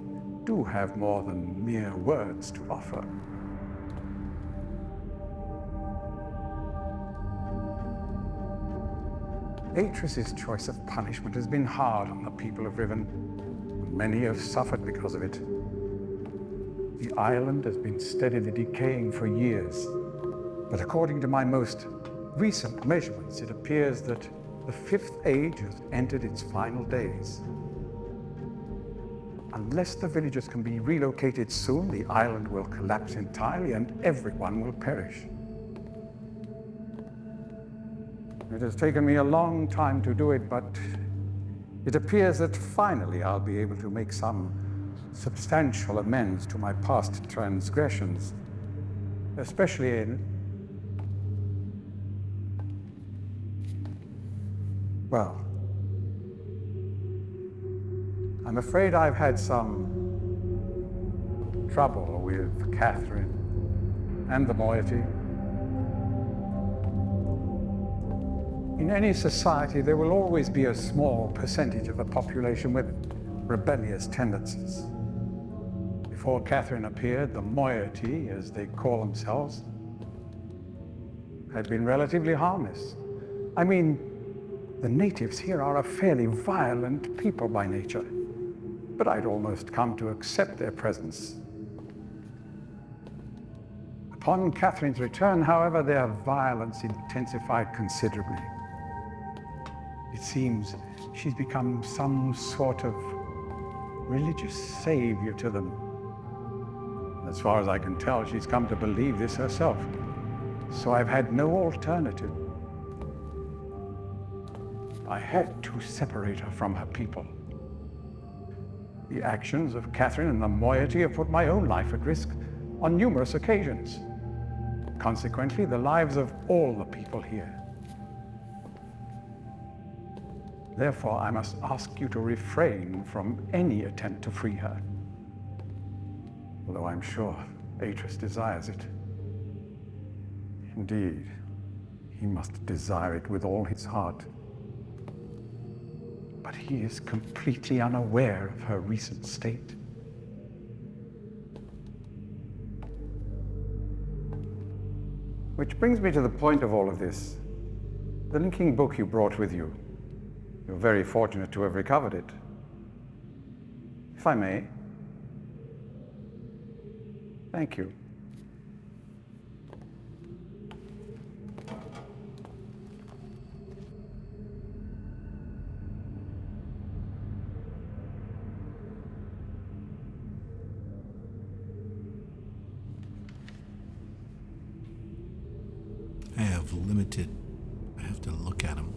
do have more than mere words to offer. Atris's choice of punishment has been hard on the people of Riven. Many have suffered because of it. The island has been steadily decaying for years, but according to my most recent measurements, it appears that the 5th age has entered its final days. Unless the villagers can be relocated soon, the island will collapse entirely and everyone will perish. It has taken me a long time to do it, but it appears that finally I'll be able to make some substantial amends to my past transgressions, especially in, well, I'm afraid I've had some trouble with Catherine and the moiety. In any society, there will always be a small percentage of the population with rebellious tendencies. Before Catherine appeared, the moiety, as they call themselves, had been relatively harmless. I mean, the natives here are a fairly violent people by nature, but I'd almost come to accept their presence. Upon Catherine's return, however, their violence intensified considerably. It seems she's become some sort of religious savior to them. As far as I can tell, she's come to believe this herself. So I've had no alternative. I had to separate her from her people. The actions of Catherine and the moiety have put my own life at risk on numerous occasions. Consequently, the lives of all the people here. Therefore, I must ask you to refrain from any attempt to free her. Although I'm sure Atreus desires it. Indeed, he must desire it with all his heart. But he is completely unaware of her recent state. Which brings me to the point of all of this. The linking book you brought with you. You're very fortunate to have recovered it. If I may. Thank you. I have limited. I have to look at them.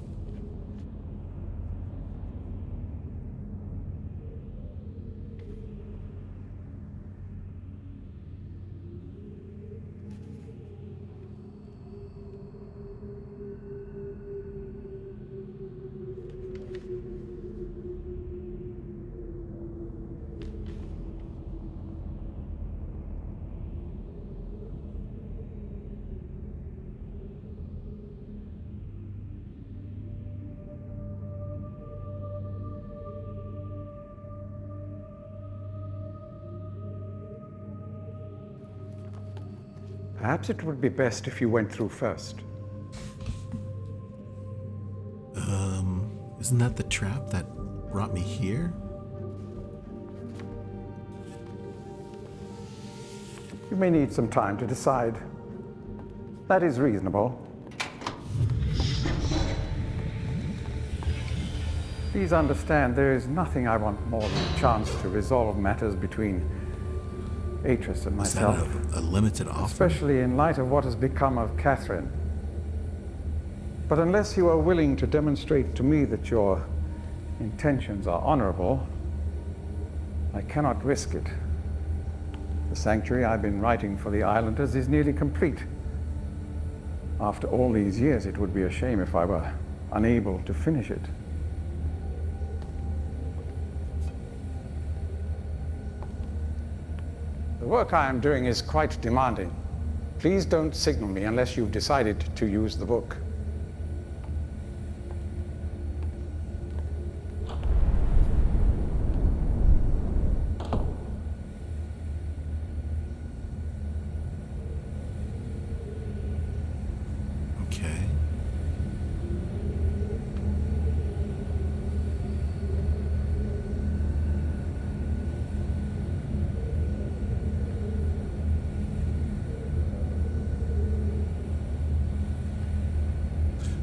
Perhaps it would be best if you went through first. Isn't that the trap that brought me here? You may need some time to decide. That is reasonable. Please understand, there is nothing I want more than a chance to resolve matters between Atreus and Is myself. that a limited offer? Especially in light of what has become of Catherine. But unless you are willing to demonstrate to me that your intentions are honorable, I cannot risk it. The sanctuary I've been writing for the islanders is nearly complete. After all these years, it would be a shame if I were unable to finish it. The work I am doing is quite demanding. Please don't signal me unless you've decided to use the book. Okay.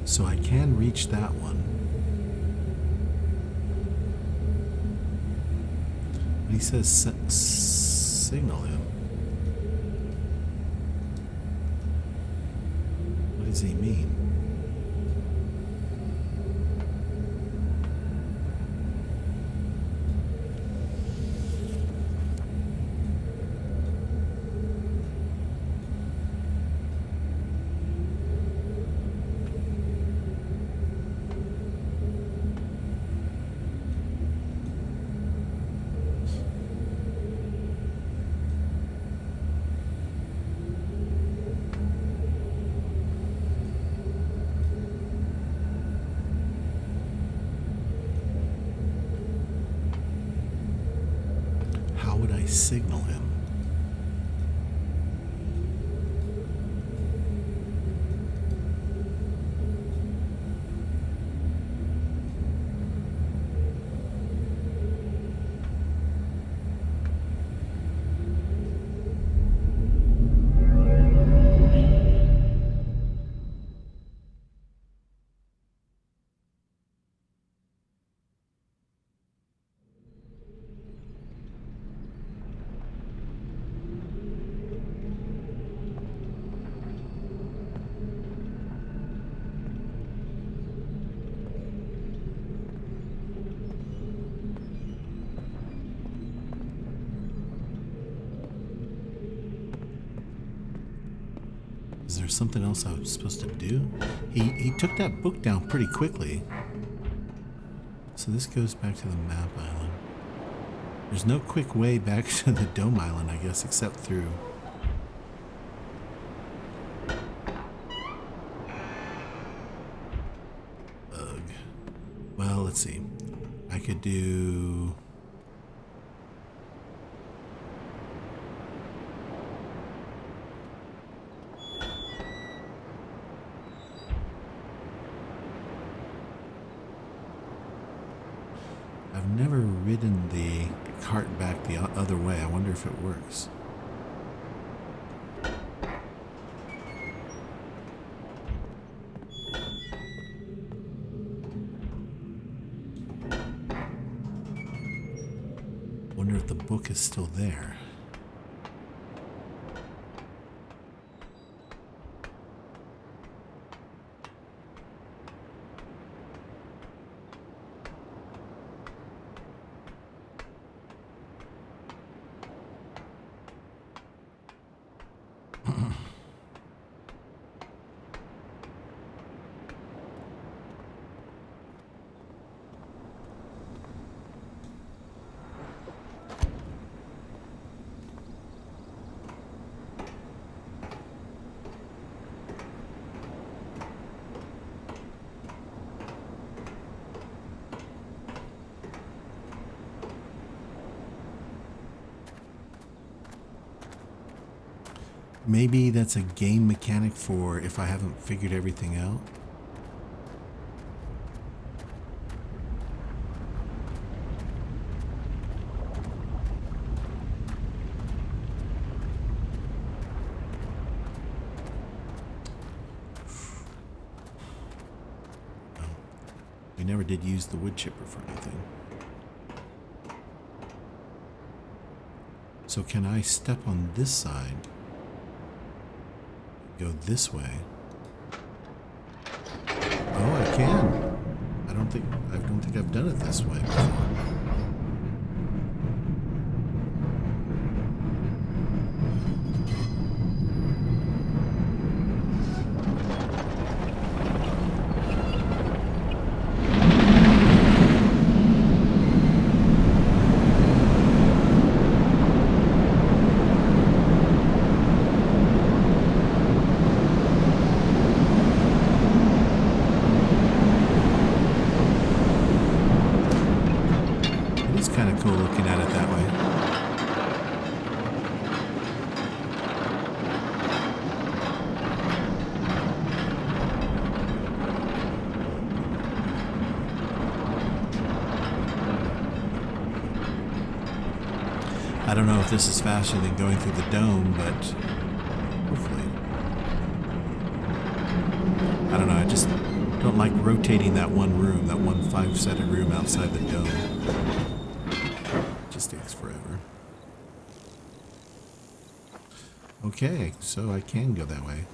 So I can reach that one. But he says signal him. What does he mean? How would I signal him? Is there something else I was supposed to do? He took that book down pretty quickly. So this goes back to the map island. There's no quick way back to the dome island, I guess, except through... Ugh. Well, let's see. I could do... I've never ridden the cart back the other way. I wonder if it works. Wonder if the book is still there. Maybe that's a game mechanic for if I haven't figured everything out. Oh, we never did use the wood chipper for anything. So can I step on this side? Go this way. Oh, I can. I don't think I've done it this way before. Kind of cool looking at it that way. I don't know if this is faster than going through the dome, but hopefully. I don't know, I just don't like rotating that one room, that one 5-sided room outside the dome. Just takes forever. Okay, so I can go that way.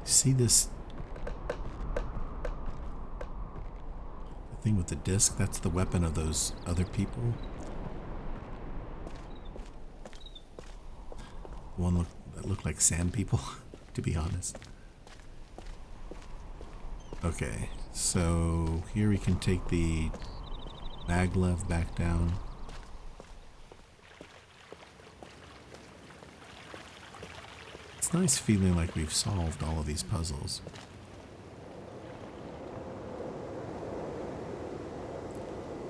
See this thing with the disc? That's the weapon of those other people. One that looked like sand people, to be honest. Okay, so here we can take the maglev back down. It's nice feeling like we've solved all of these puzzles.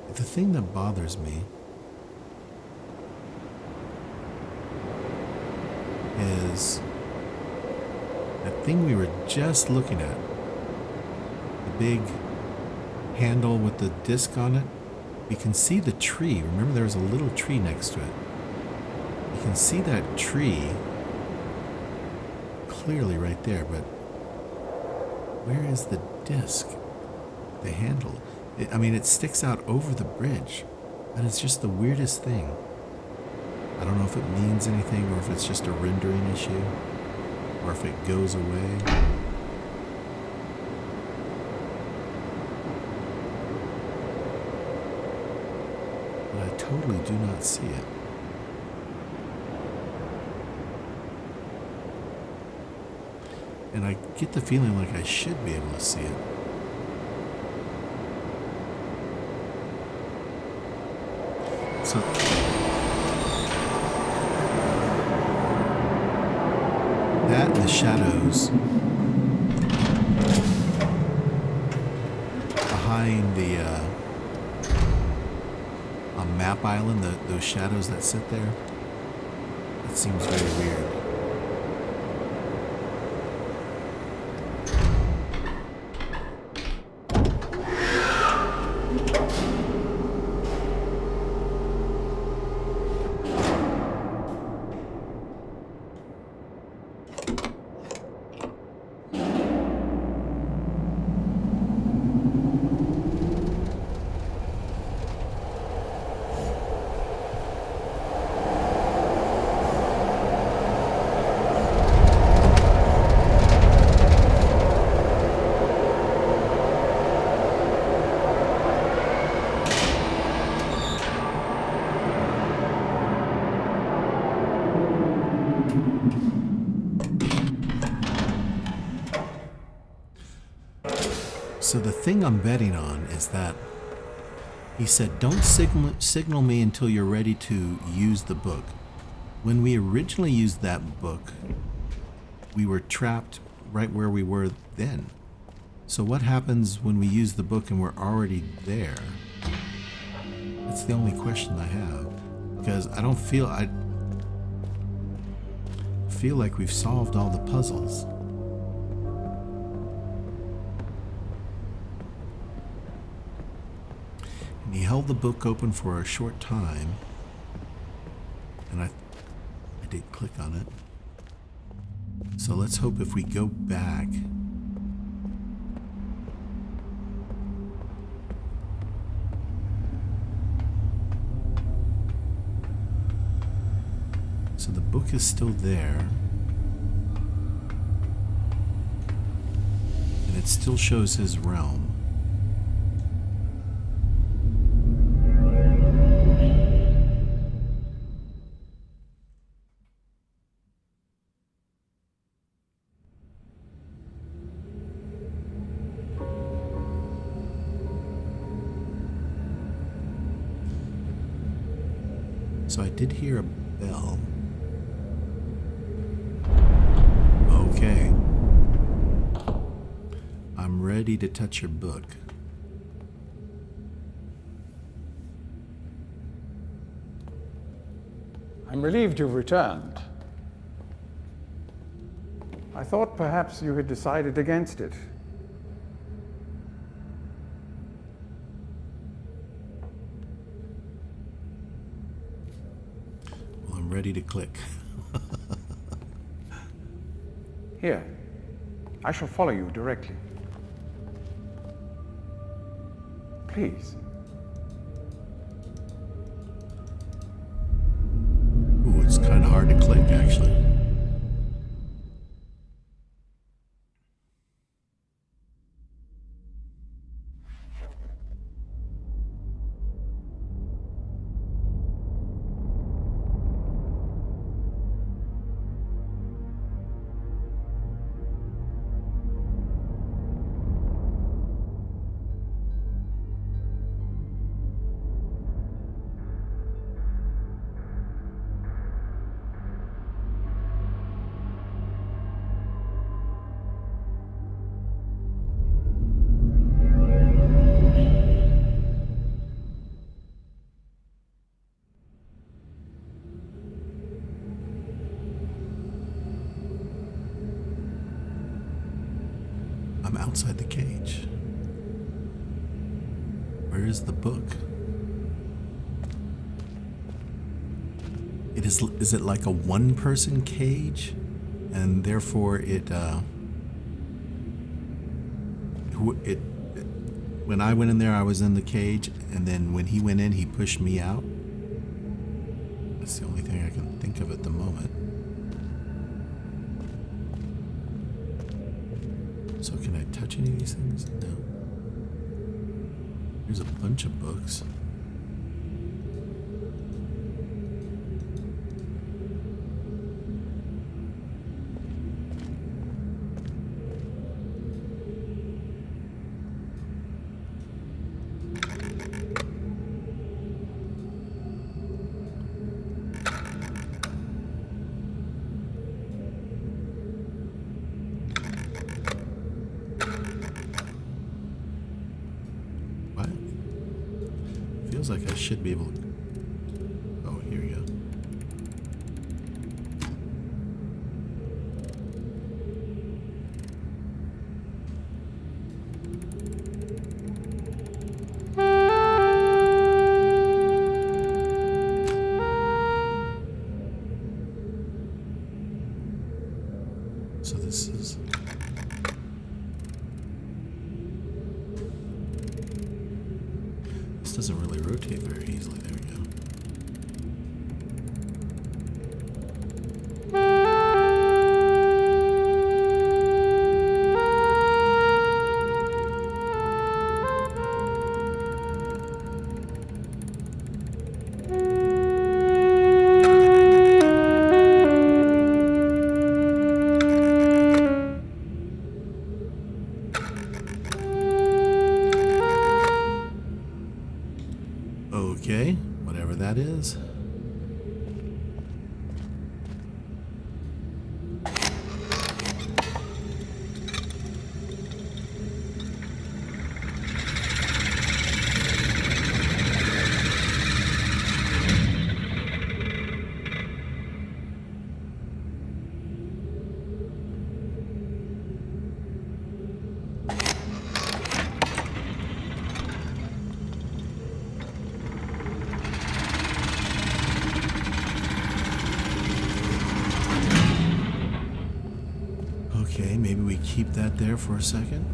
The thing that bothers me is that thing we were just looking at. The big handle with the disc on it. We can see the tree. Remember, there was a little tree next to it. You can see that tree clearly right there, but where is the disc? The handle. I mean, it sticks out over the bridge. And it's just the weirdest thing. I don't know if it means anything or if it's just a rendering issue or if it goes away. But I totally do not see it. And I get the feeling like I should be able to see it. So that and the shadows behind the on Map Island, those shadows that sit there, that seems very weird. So the thing I'm betting on is that he said, don't signal me until you're ready to use the book. When we originally used that book, we were trapped right where we were then. So what happens when we use the book and we're already there? That's the only question I have. Because I feel like we've solved all the puzzles. And he held the book open for a short time, and I didn't click on it. So let's hope if we go back, so the book is still there, and it still shows his realm. So I did hear a bell. Okay. I'm ready to touch your book. I'm relieved you've returned. I thought perhaps you had decided against it. Well, I'm ready to click. Here, I shall follow you directly. Please. Ooh, it's kind of hard to click, actually. I'm outside the cage. Where is the book? Is it like a one-person cage? And therefore it When I went in there, I was in the cage, and then when he went in, he pushed me out. That's the only thing I can think of at the moment. So can I touch any of these things? No. There's a bunch of books. What? Feels like I should be able to... Oh, here we go. So this is... This doesn't really rotate very easily. There we go. Okay, whatever that is. Okay, maybe we keep that there for a second.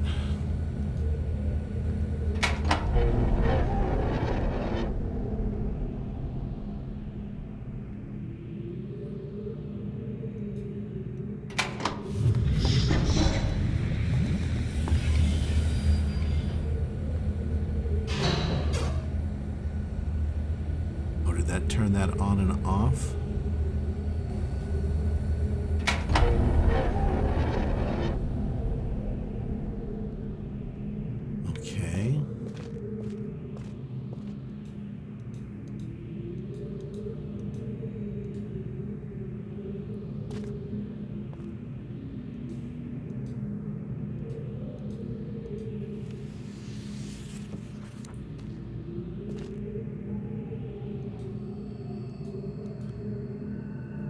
Oh, did that turn that on and off? Okay.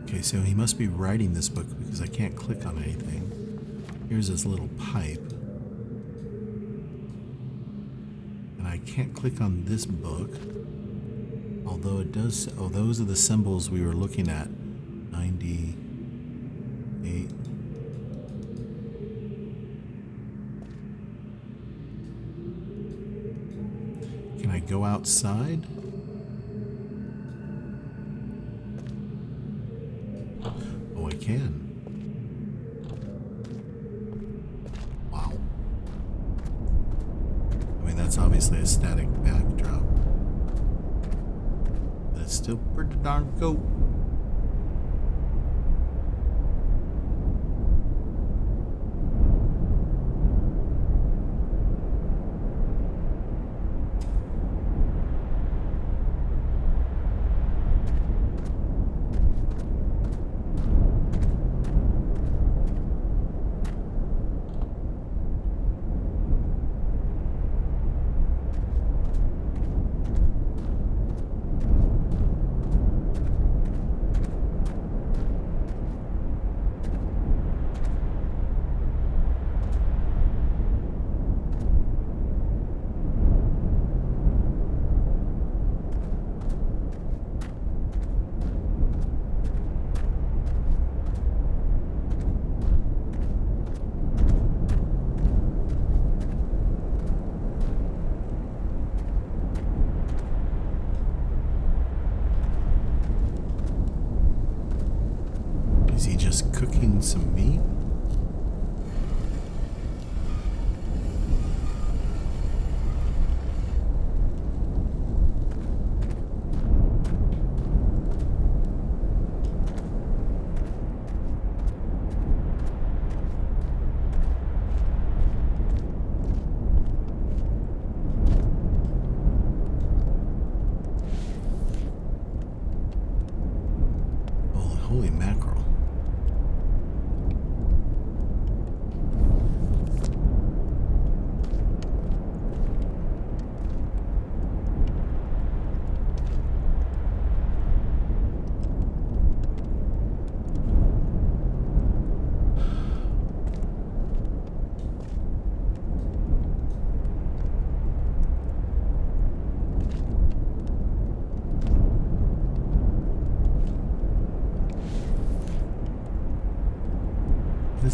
Okay, so he must be writing this book because I can't click on anything. Here's his little pipe. And I can't click on this book. Although it does... Oh, those are the symbols we were looking at. 98. Can I go outside? Oh, I can. Wow. I mean, that's obviously a static backdrop. But it's still pretty darn cool.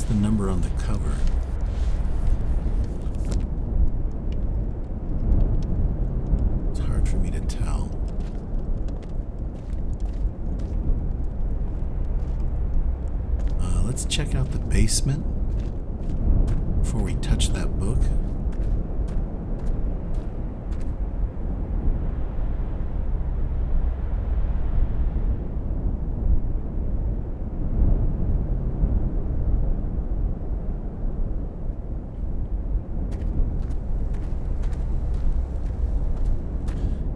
What's the number on the cover? It's hard for me to tell. Let's check out the basement before we touch that book.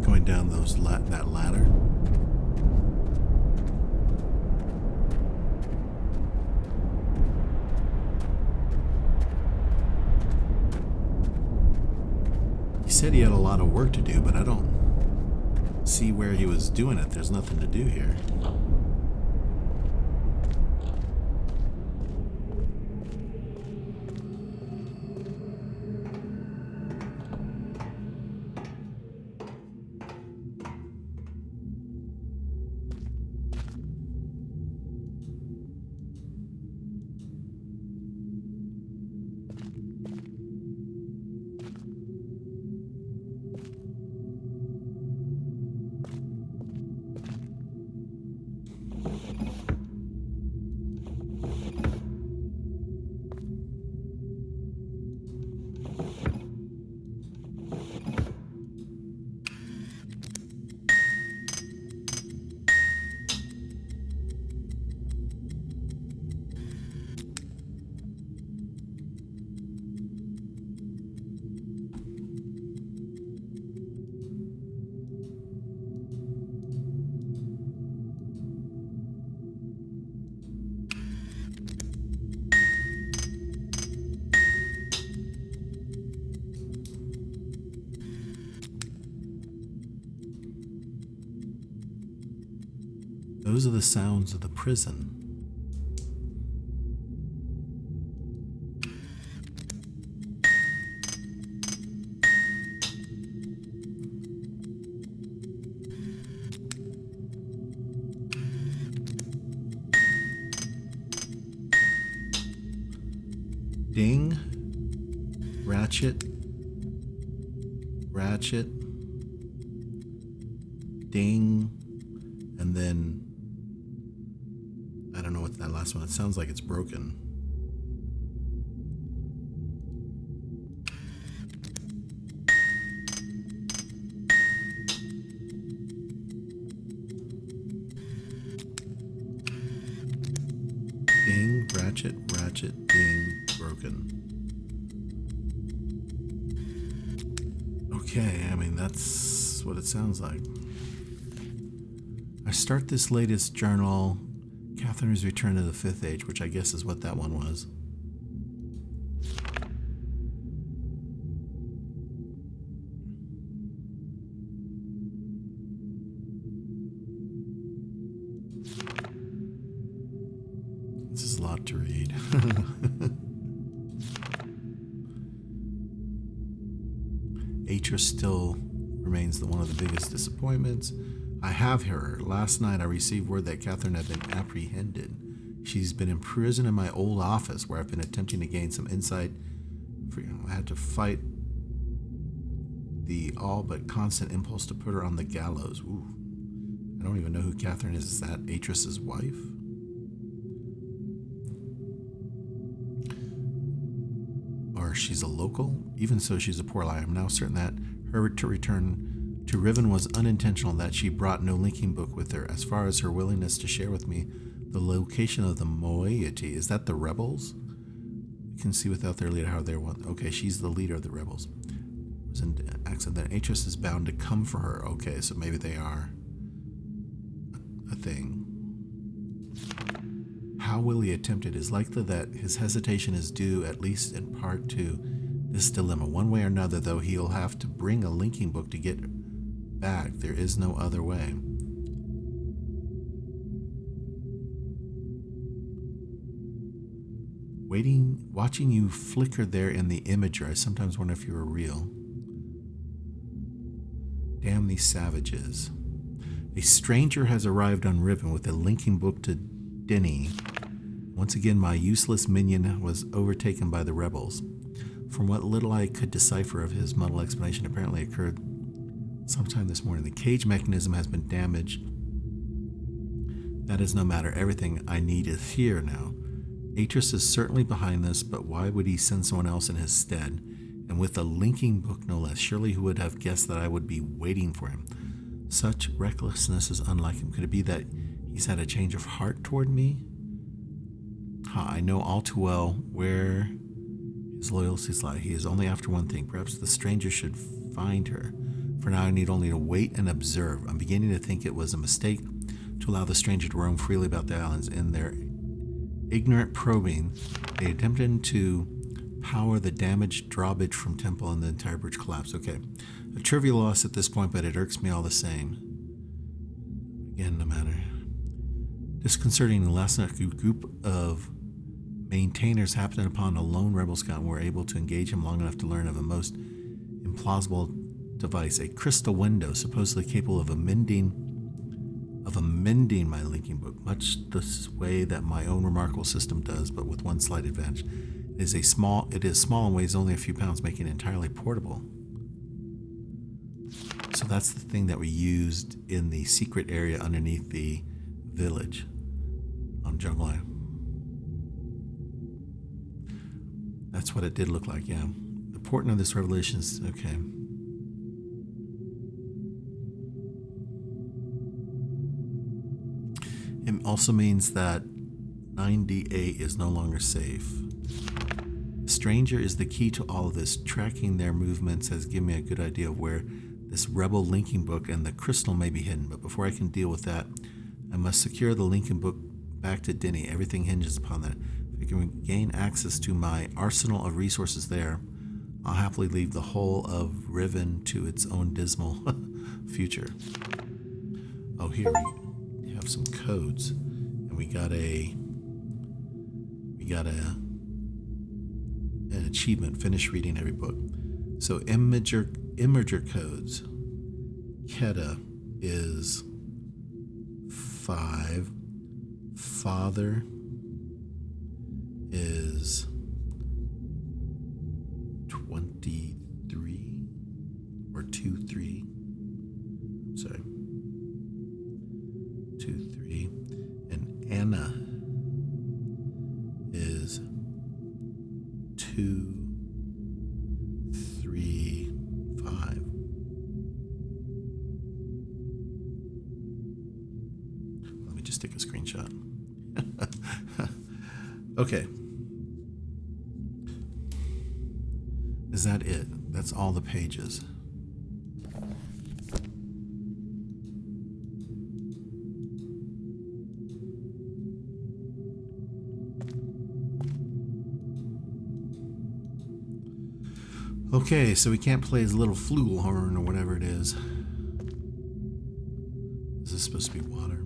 Going down that ladder. He said he had a lot of work to do, but I don't see where he was doing it. There's nothing to do here. Those are the sounds of the prison. Ding, ratchet, ratchet, ding, and then I don't know what that last one. It sounds like it's broken. Ding, ratchet, ratchet, ding, broken. Okay, I mean, that's what it sounds like. I start this latest journal, Catherine's Return to the Fifth Age, which I guess is what that one was. This is a lot to read. Atris still remains one of the biggest disappointments. I have her. Last night I received word that Catherine had been apprehended. She's been imprisoned in my old office where I've been attempting to gain some insight. I had to fight the all but constant impulse to put her on the gallows. Ooh. I don't even know who Catherine is. Is that Atris's wife? Or she's a local? Even so, she's a poor liar. I'm now certain that her return to Riven was unintentional, that she brought no linking book with her. As far as her willingness to share with me the location of the moiety, is that the rebels? We can see without their leader how they're one. Okay, she's the leader of the rebels. It was an accident that Atris is bound to come for her. Okay, so maybe they are a thing. How will he attempt it? It is likely that his hesitation is due, at least in part, to this dilemma. One way or another, though, he'll have to bring a linking book to get back. There is no other way. Watching you flicker there in the imager, I sometimes wonder if you were real. Damn these savages. A stranger has arrived on Riven with a linking book to Denny. Once again, my useless minion was overtaken by the rebels. From what little I could decipher of his muddled explanation, apparently occurred sometime this morning. The cage mechanism has been damaged. That is no matter. Everything I need is here now. Atreus is certainly behind this, but why would he send someone else in his stead? And with a linking book no less, surely he would have guessed that I would be waiting for him. Such recklessness is unlike him. Could it be that he's had a change of heart toward me? I know all too well where his loyalties lie. He is only after one thing. Perhaps the stranger should find her. For now, I need only to wait and observe. I'm beginning to think it was a mistake to allow the stranger to roam freely about the islands. In their ignorant probing, they attempted to power the damaged drawbridge from Temple, and the entire bridge collapsed. Okay, a trivial loss at this point, but it irks me all the same. Again, no matter. Disconcerting lesson, a group of maintainers happened upon a lone rebel scout and were able to engage him long enough to learn of a most implausible device, a crystal window supposedly capable of amending my linking book, much the way that my own remarkable system does, but with one slight advantage. It is small and weighs only a few pounds, making it entirely portable. So that's the thing that we used in the secret area underneath the village on Jungle Island. That's what it did look like, yeah. The important of this revelation is, okay. It also means that 9DA is no longer safe. The stranger is the key to all of this. Tracking their movements has given me a good idea of where this rebel linking book and the crystal may be hidden. But before I can deal with that, I must secure the linking book back to Denny. Everything hinges upon that. If I can gain access to my arsenal of resources there, I'll happily leave the whole of Riven to its own dismal future. Oh, here we have some codes, and we got an achievement. Finish reading every book. So imager codes. Keta is 5. Father is 23 or 23. Sorry. 23. And Anna is 2, 3, 5. Let me just take a screenshot. Okay. Is that it? That's all the pages. Okay, so we can't play his little flugelhorn or whatever it is. Is this supposed to be water?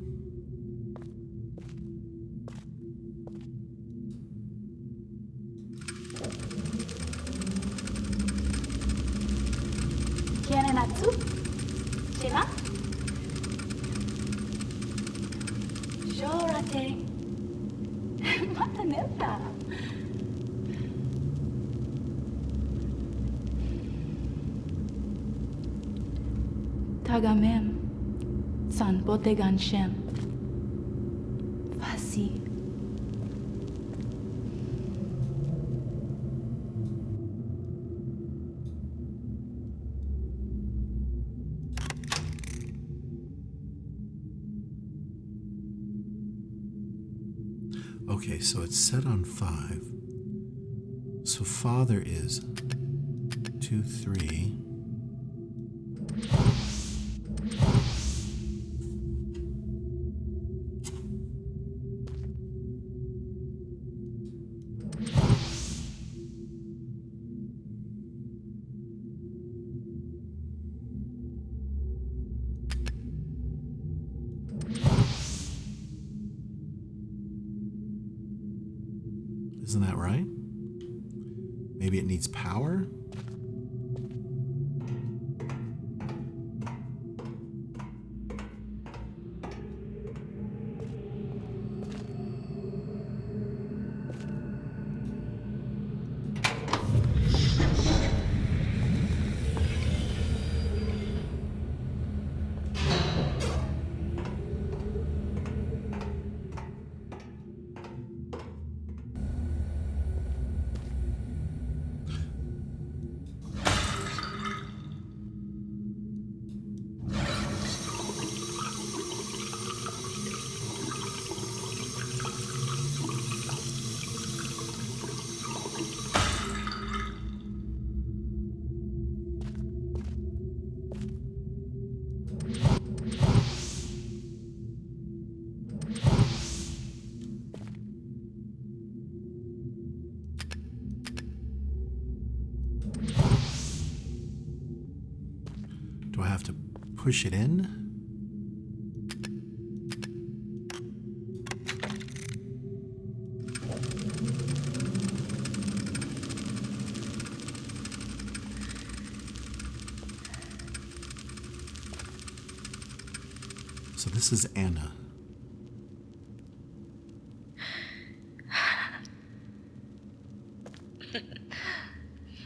Natsu? Shima? Shorate. Mata neta. Tagamem. San Botegan Shem. Fasi. Okay, so it's set on 5. So father is 2, 3. Isn't that right? Maybe it needs power? Do I have to push it in? So this is Anna.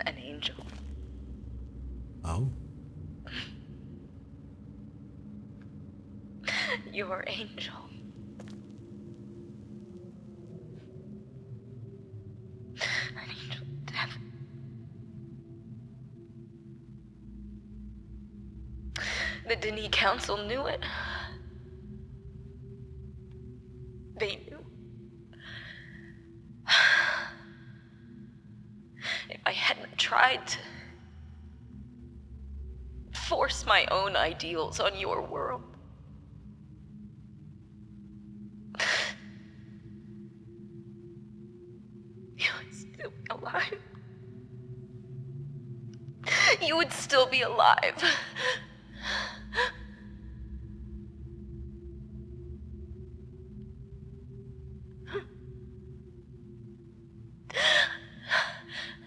An angel. Oh, Your angel. An angel of death. The Denis Council knew it. They knew. If I hadn't tried to force my own ideals on your world, you would still be alive. You would still be alive.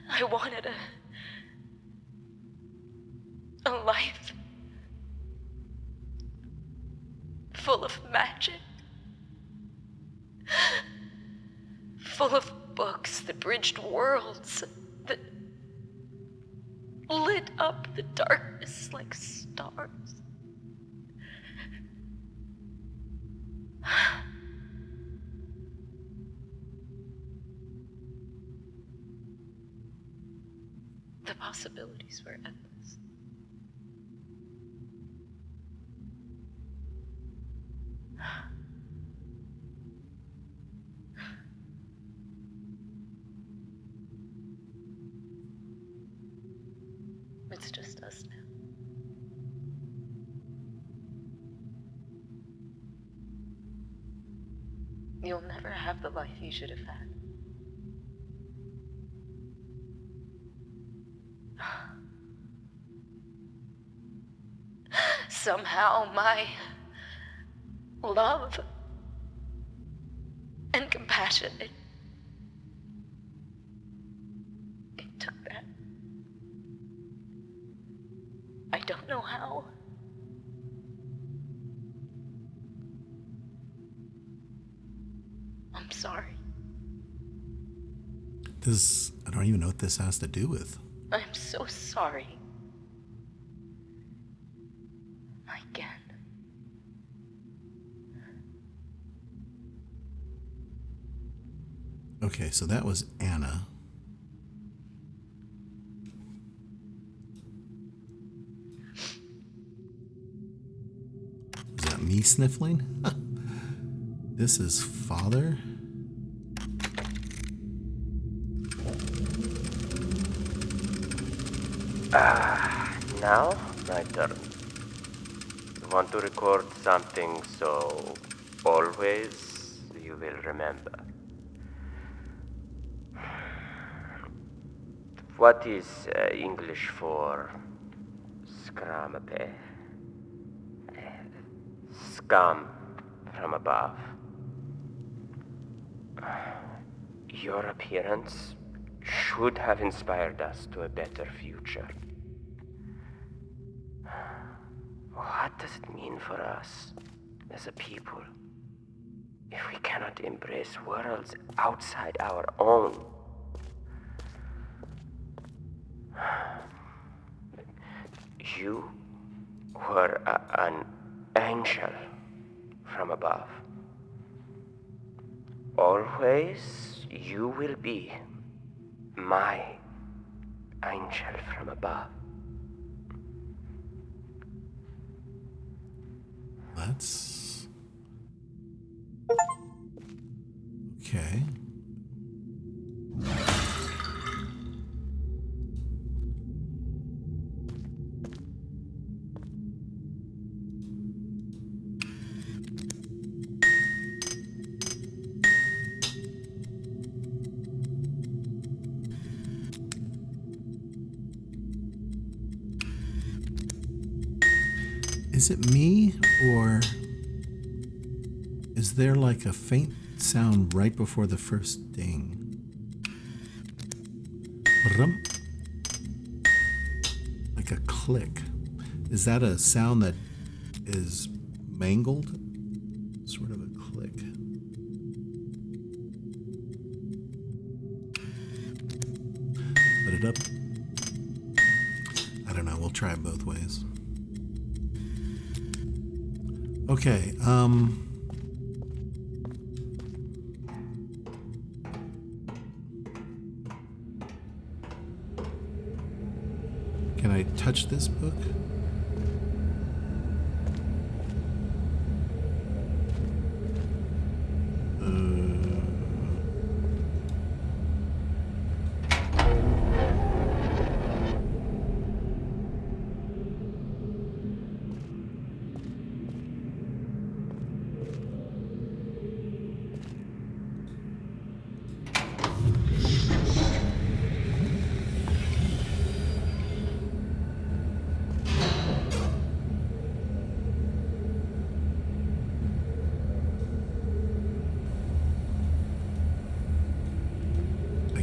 I wanted a life full of magic, full of books that bridged worlds, that lit up the darkness like stars. The possibilities were endless. It's just us now. You'll never have the life you should have had. Somehow my love and compassion, it took that. I don't know how. I'm sorry. I don't even know what this has to do with. I'm so sorry. Again. Okay, so that was Anna. Was that me sniffling? This is Father. Now, my turn. You want to record something so always you will remember. What is English for scramape? Scum from above. Your appearance should have inspired us to a better future. What does it mean for us as a people if we cannot embrace worlds outside our own? You were an angel from above. Always you will be my angel from above. Let's... Okay. Is it me, or is there like a faint sound right before the first ding? Brum. Like a click. Is that a sound that is mangled? Sort of a click. Put it up. I don't know. We'll try it both ways. Okay. Can I touch this book?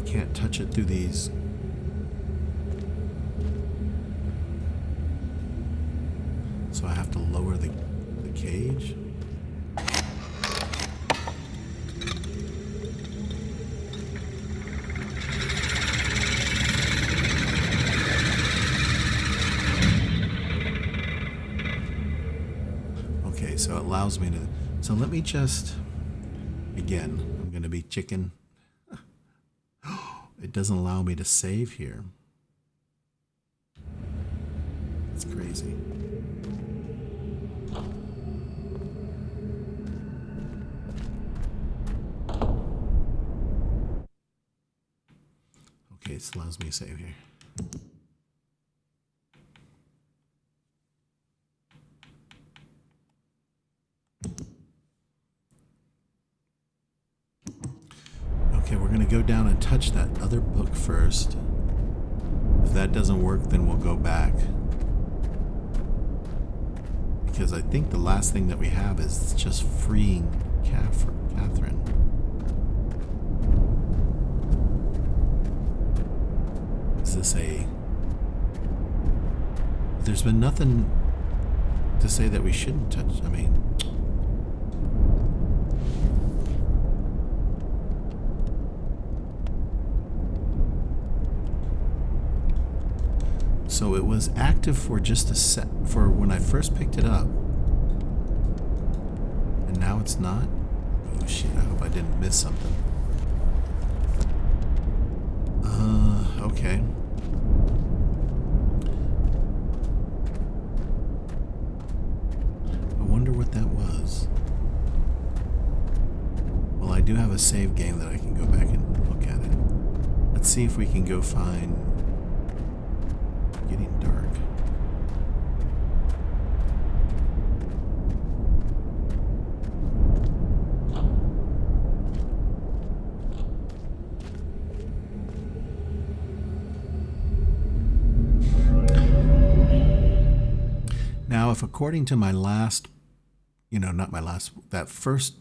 Can't touch it through these. So I have to lower the cage. Okay, so it allows me to. So let me just. Again, I'm going to be chicken. It doesn't allow me to save here. It's crazy. Okay, it allows me to save here. Okay, we're going to go down and touch that other book first. If that doesn't work, then we'll go back. Because I think the last thing that we have is just freeing Catherine. Is this a... There's been nothing to say that we shouldn't touch. I mean... So it was active for just a set, for when I first picked it up. And now it's not? Oh shit, I hope I didn't miss something. Okay. I wonder what that was. Well, I do have a save game that I can go back and look at it. Let's see if we can go find... Getting dark. Now, if according to my last, not my last, that first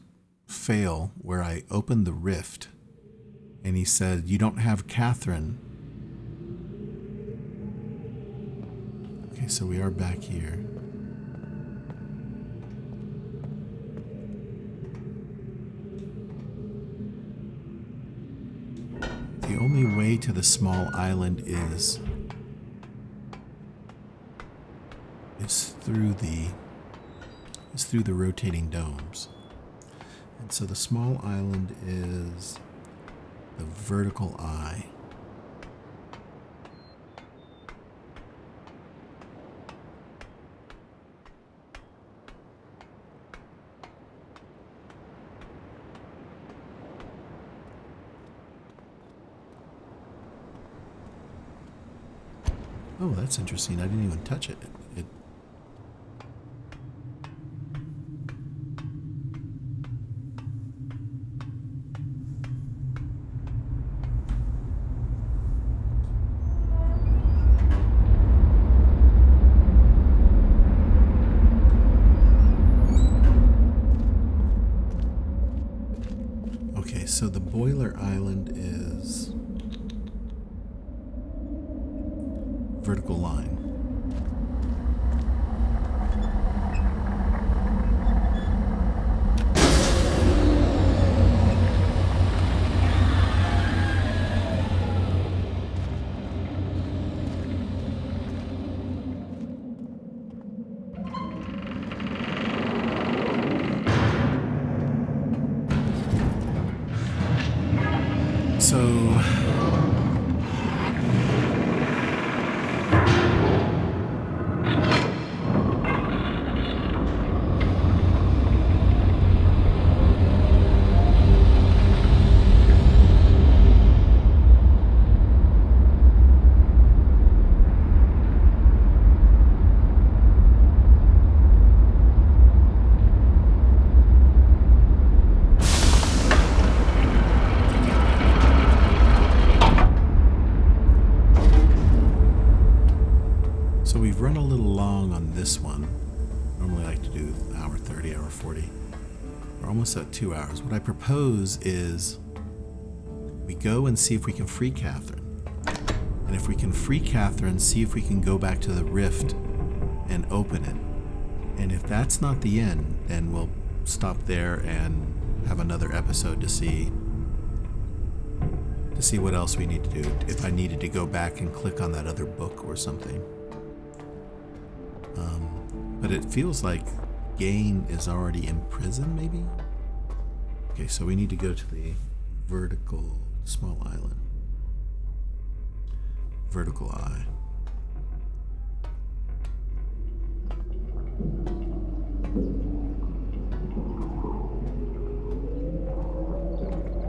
fail where I opened the rift and he said, you don't have Catherine. Okay, so we are back here. The only way to the small island is through the rotating domes. And so the small island is the vertical eye. Oh, that's interesting. I didn't even touch it. Boiler Island is vertical line. So we've run a little long on this one. Normally I like to do hour 30, hour 40. We're almost at 2 hours. What I propose is we go and see if we can free Catherine. And if we can free Catherine, see if we can go back to the rift and open it. And if that's not the end, then we'll stop there and have another episode to see what else we need to do. If I needed to go back and click on that other book or something. But it feels like Gain is already in prison, maybe? Okay, so we need to go to the vertical small island. Vertical eye.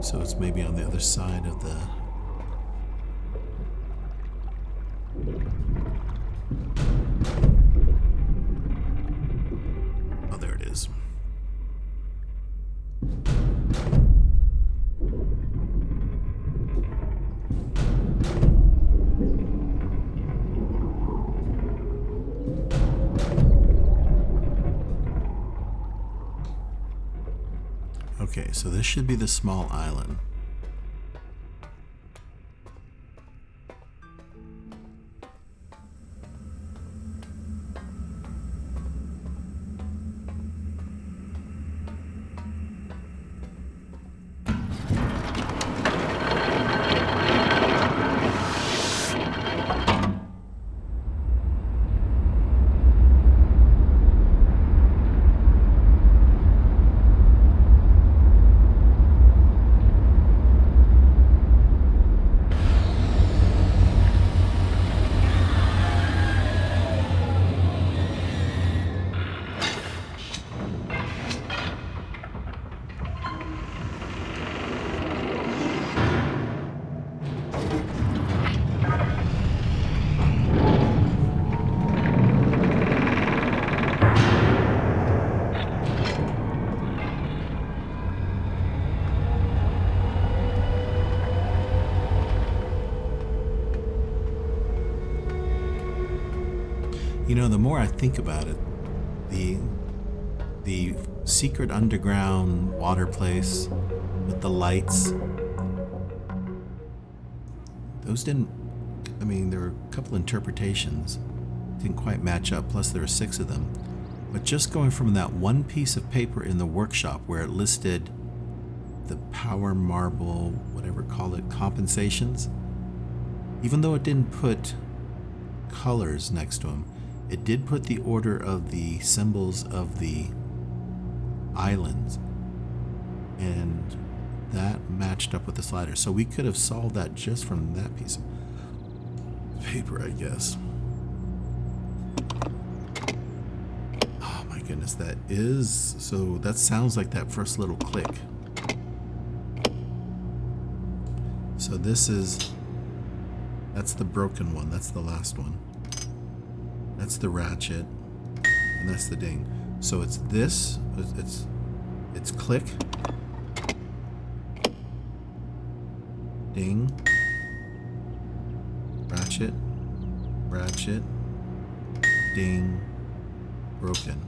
So it's maybe on the other side of the... Oh, there it is. Okay, so this should be the small island. You know, the more I think about it, the secret underground water place with the lights, those didn't, I mean, there were a couple interpretations, didn't quite match up, plus there were 6 of them. But just going from that one piece of paper in the workshop where it listed the power marble, whatever call it, compensations, even though it didn't put colors next to them, it did put the order of the symbols of the islands, and that matched up with the slider. So we could have solved that just from that piece of paper, I guess. Oh my goodness, that is... So that sounds like that first little click. So this is... That's the broken one. That's the last one. That's the ratchet, and that's the ding. So it's this, it's click, ding, ratchet, ratchet, ding, broken.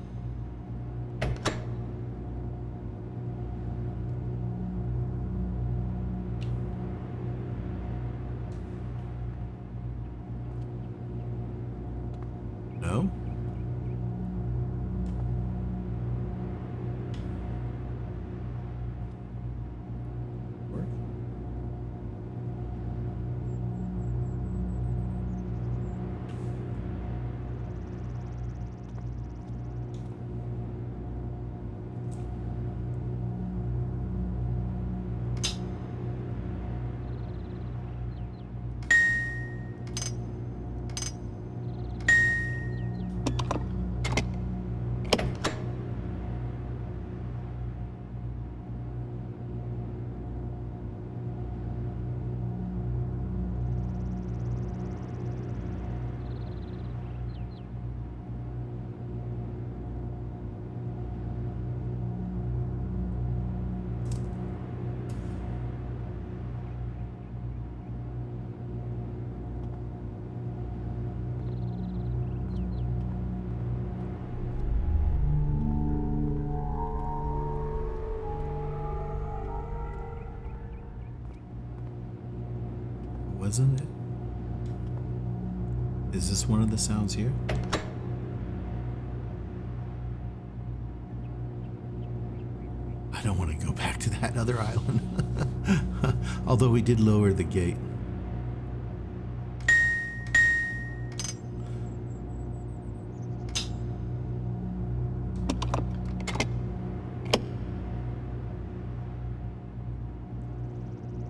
wasn't it? Is this one of the sounds here? I don't want to go back to that other island. Although we did lower the gate.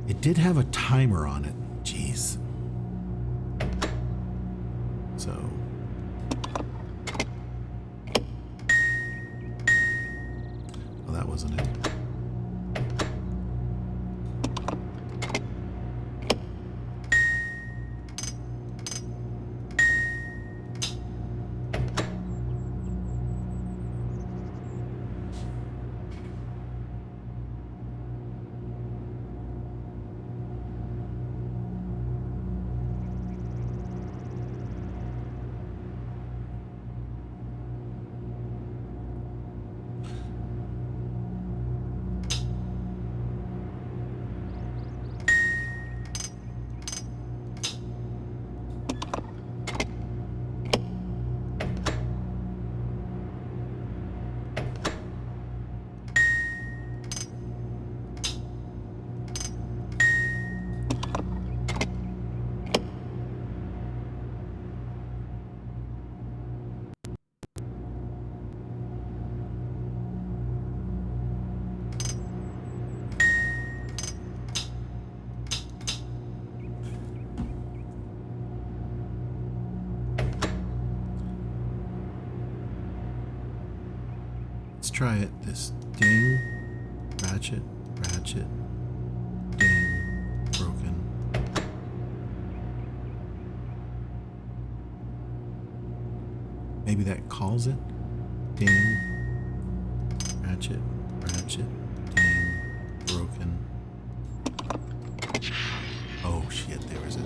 It did have a timer on it. Jeez. So. Well, that wasn't it. Let's try it. This ding, ratchet, ratchet, ding, broken. Maybe that calls it. Ding, ratchet, ratchet, ding, broken. Oh shit, there was it.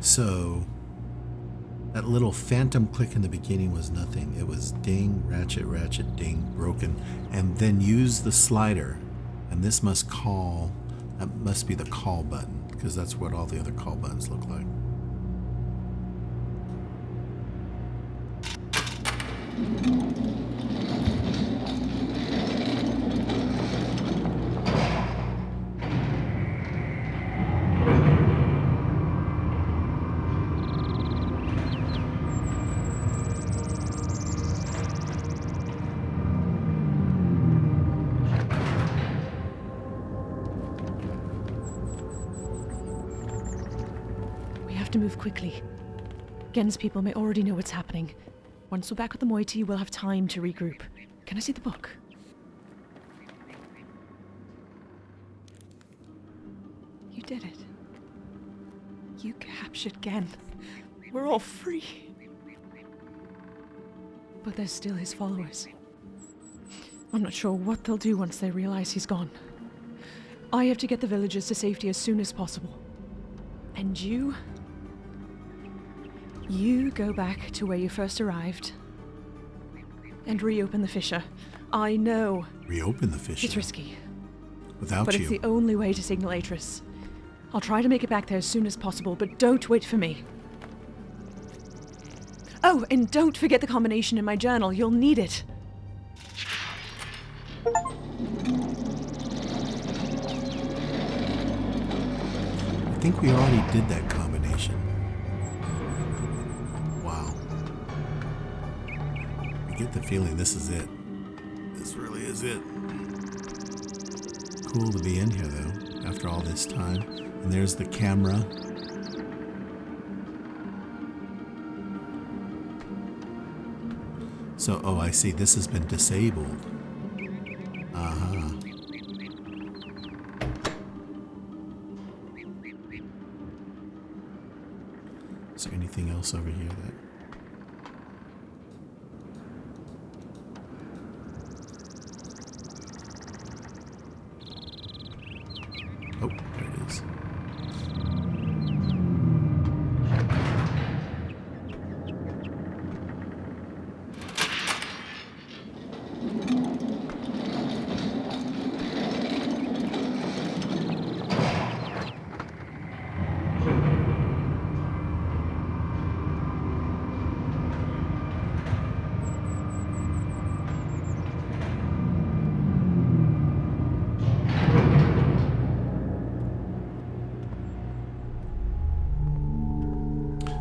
So that little phantom click in the beginning was nothing. It was ding, ratchet, ratchet, ding, broken. And then use the slider. And this must call, that must be the call button, because that's what all the other call buttons look like. To move quickly. Gen's people may already know what's happening. Once we're back with the moiety, we'll have time to regroup. Can I see the book? You did it. You captured Gen. We're all free. But there's still his followers. I'm not sure what they'll do once they realize he's gone. I have to get the villagers to safety as soon as possible. And you go back to where you first arrived and reopen the fissure. I know. Reopen the fissure? It's risky. Without but you? It's the only way to signal Atris. I'll try to make it back there as soon as possible, but don't wait for me. Oh, and don't forget the combination in my journal. You'll need it. I think we already did that combination. Wow. I get the feeling this is it. This really is it. Cool to be in here though, after all this time. And there's the camera. So, oh, I see. This has been disabled. Uh-huh. Is there anything else over here that... Oh, there it is.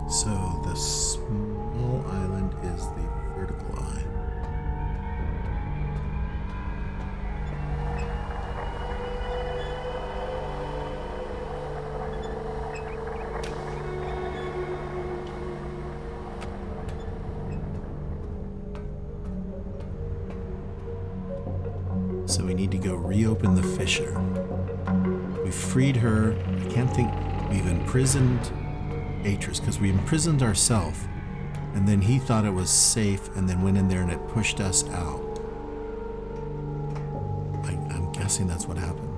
So the small island is the vertical eye. So we need to go reopen the fissure. We freed her. I can't think. We've imprisoned Atris because we imprisoned ourselves, and then he thought it was safe and then went in there and it pushed us out. I'm guessing that's what happened.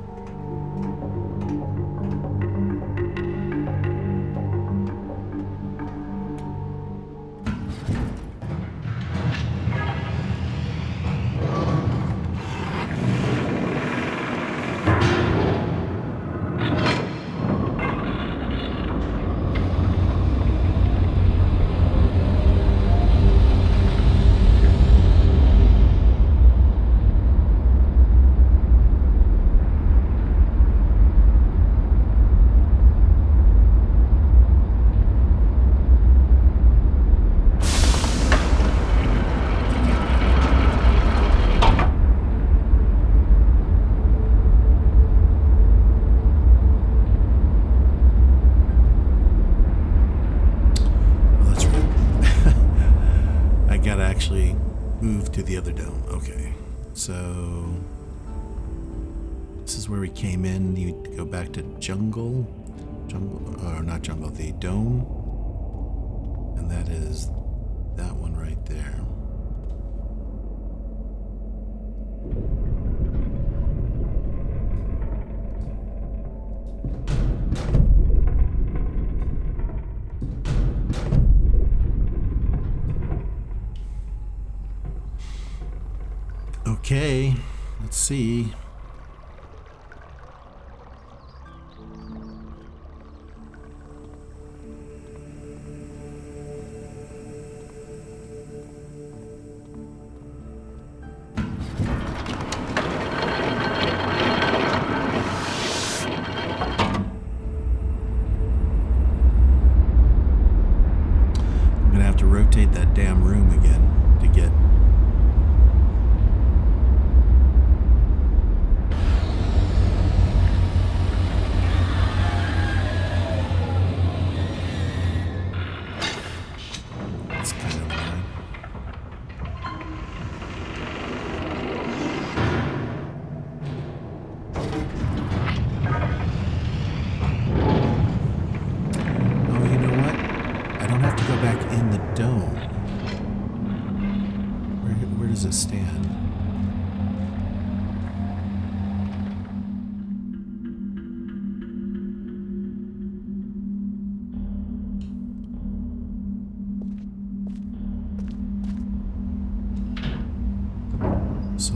Actually move to the other dome. Okay, so this is where we came in. You go back to jungle, or not jungle, the dome, and that is that one right there. Okay, let's see. I'm gonna have to rotate that damn room again to get. It's kind of annoying. Oh, you know what? I don't have to go back in the dome. Where does it stand? So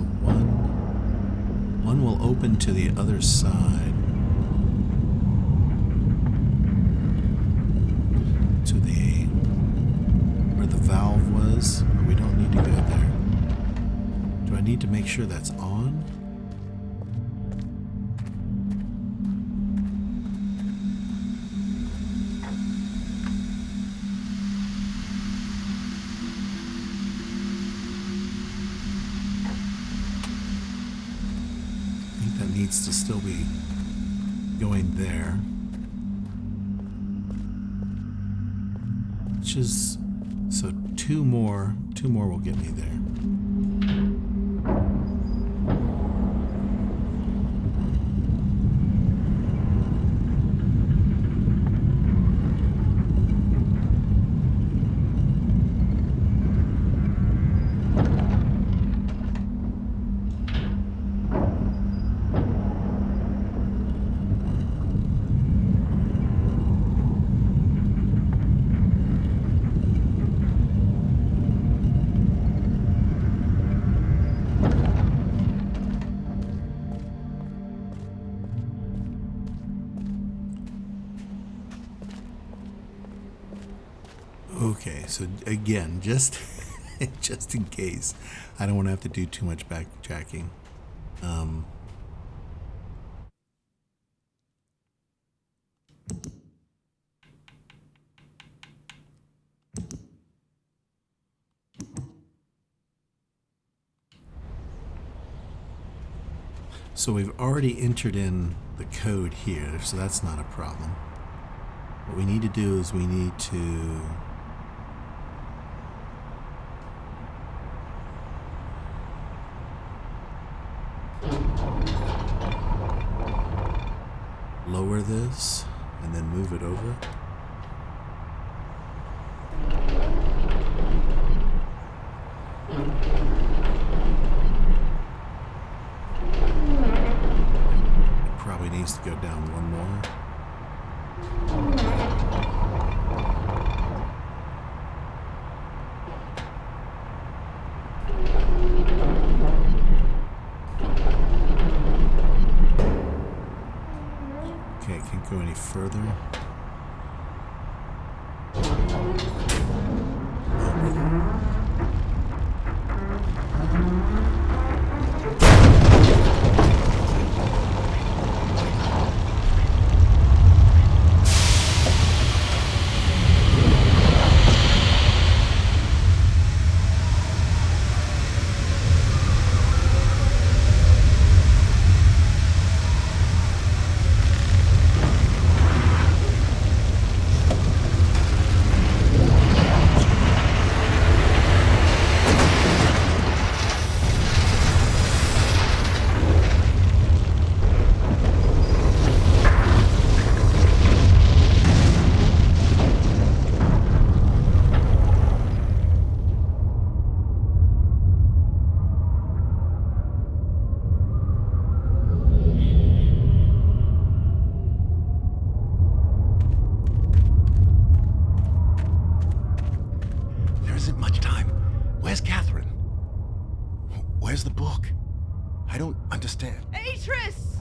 one will open to the other side. To the where the valve was. We don't need to go there. Do I need to make sure that's on? I think that needs to still be going there. Which is, so two more will get me there. Okay, so again, just just in case, I don't want to have to do too much backtracking. So we've already entered in the code here, so that's not a problem. What we need to do is we need to lower this and then move it over. It probably needs to go down one more. Okay, it can't go any further. There isn't much time. Where's Catherine? Where's the book? I don't understand. Atris!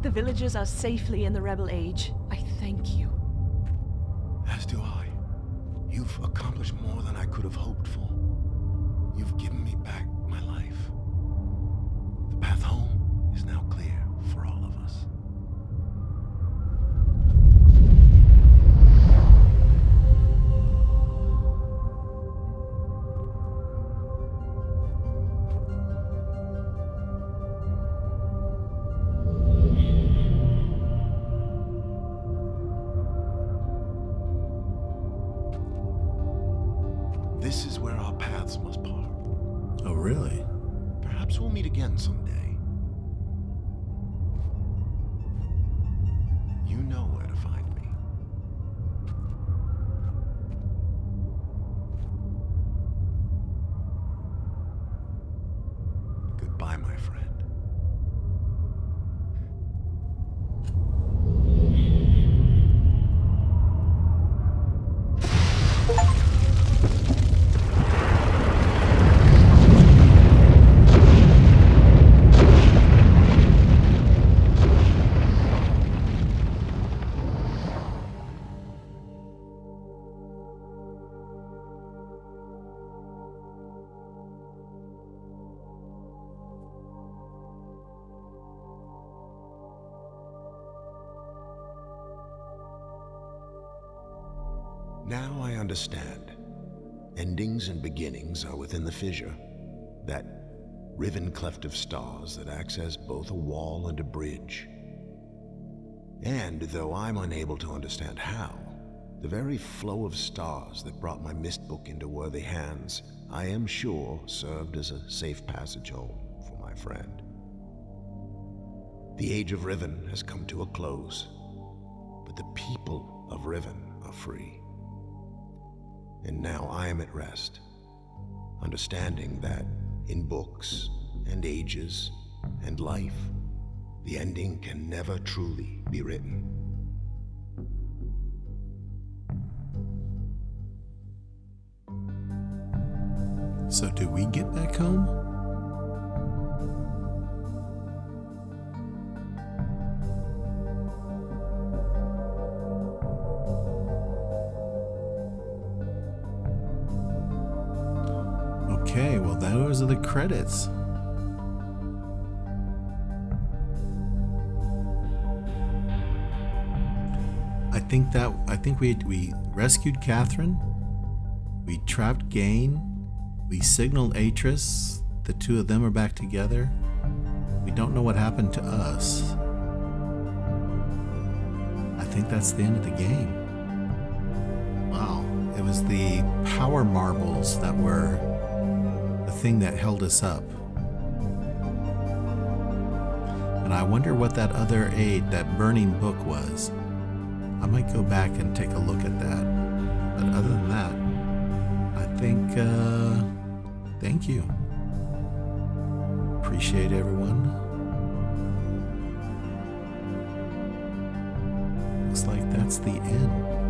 The villagers are safely in the Rebel Age. I thank you. As do I. You've accomplished more than I could have hoped for. You've given me back my life. The path home is now clear for all of us. This is where our paths must part. Oh, really? Perhaps we'll meet again someday. You know where to find me. Goodbye, my friend. Now I understand. Endings and beginnings are within the fissure. That riven cleft of stars that acts as both a wall and a bridge. And though I'm unable to understand how, the very flow of stars that brought my mist book into worthy hands, I am sure served as a safe passage home for my friend. The age of Riven has come to a close, but the people of Riven are free. And now I am at rest, understanding that in books and ages and life, the ending can never truly be written. So do we get back home? Okay, well, those are the credits. I think we rescued Catherine. We trapped Gain. We signaled Atris. The two of them are back together. We don't know what happened to us. I think that's the end of the game. Wow. It was the power marbles that were the thing that held us up. And I wonder what that other aid, that burning book was. I might go back and take a look at that. But other than that, I think, thank you. Appreciate everyone. Looks like that's the end.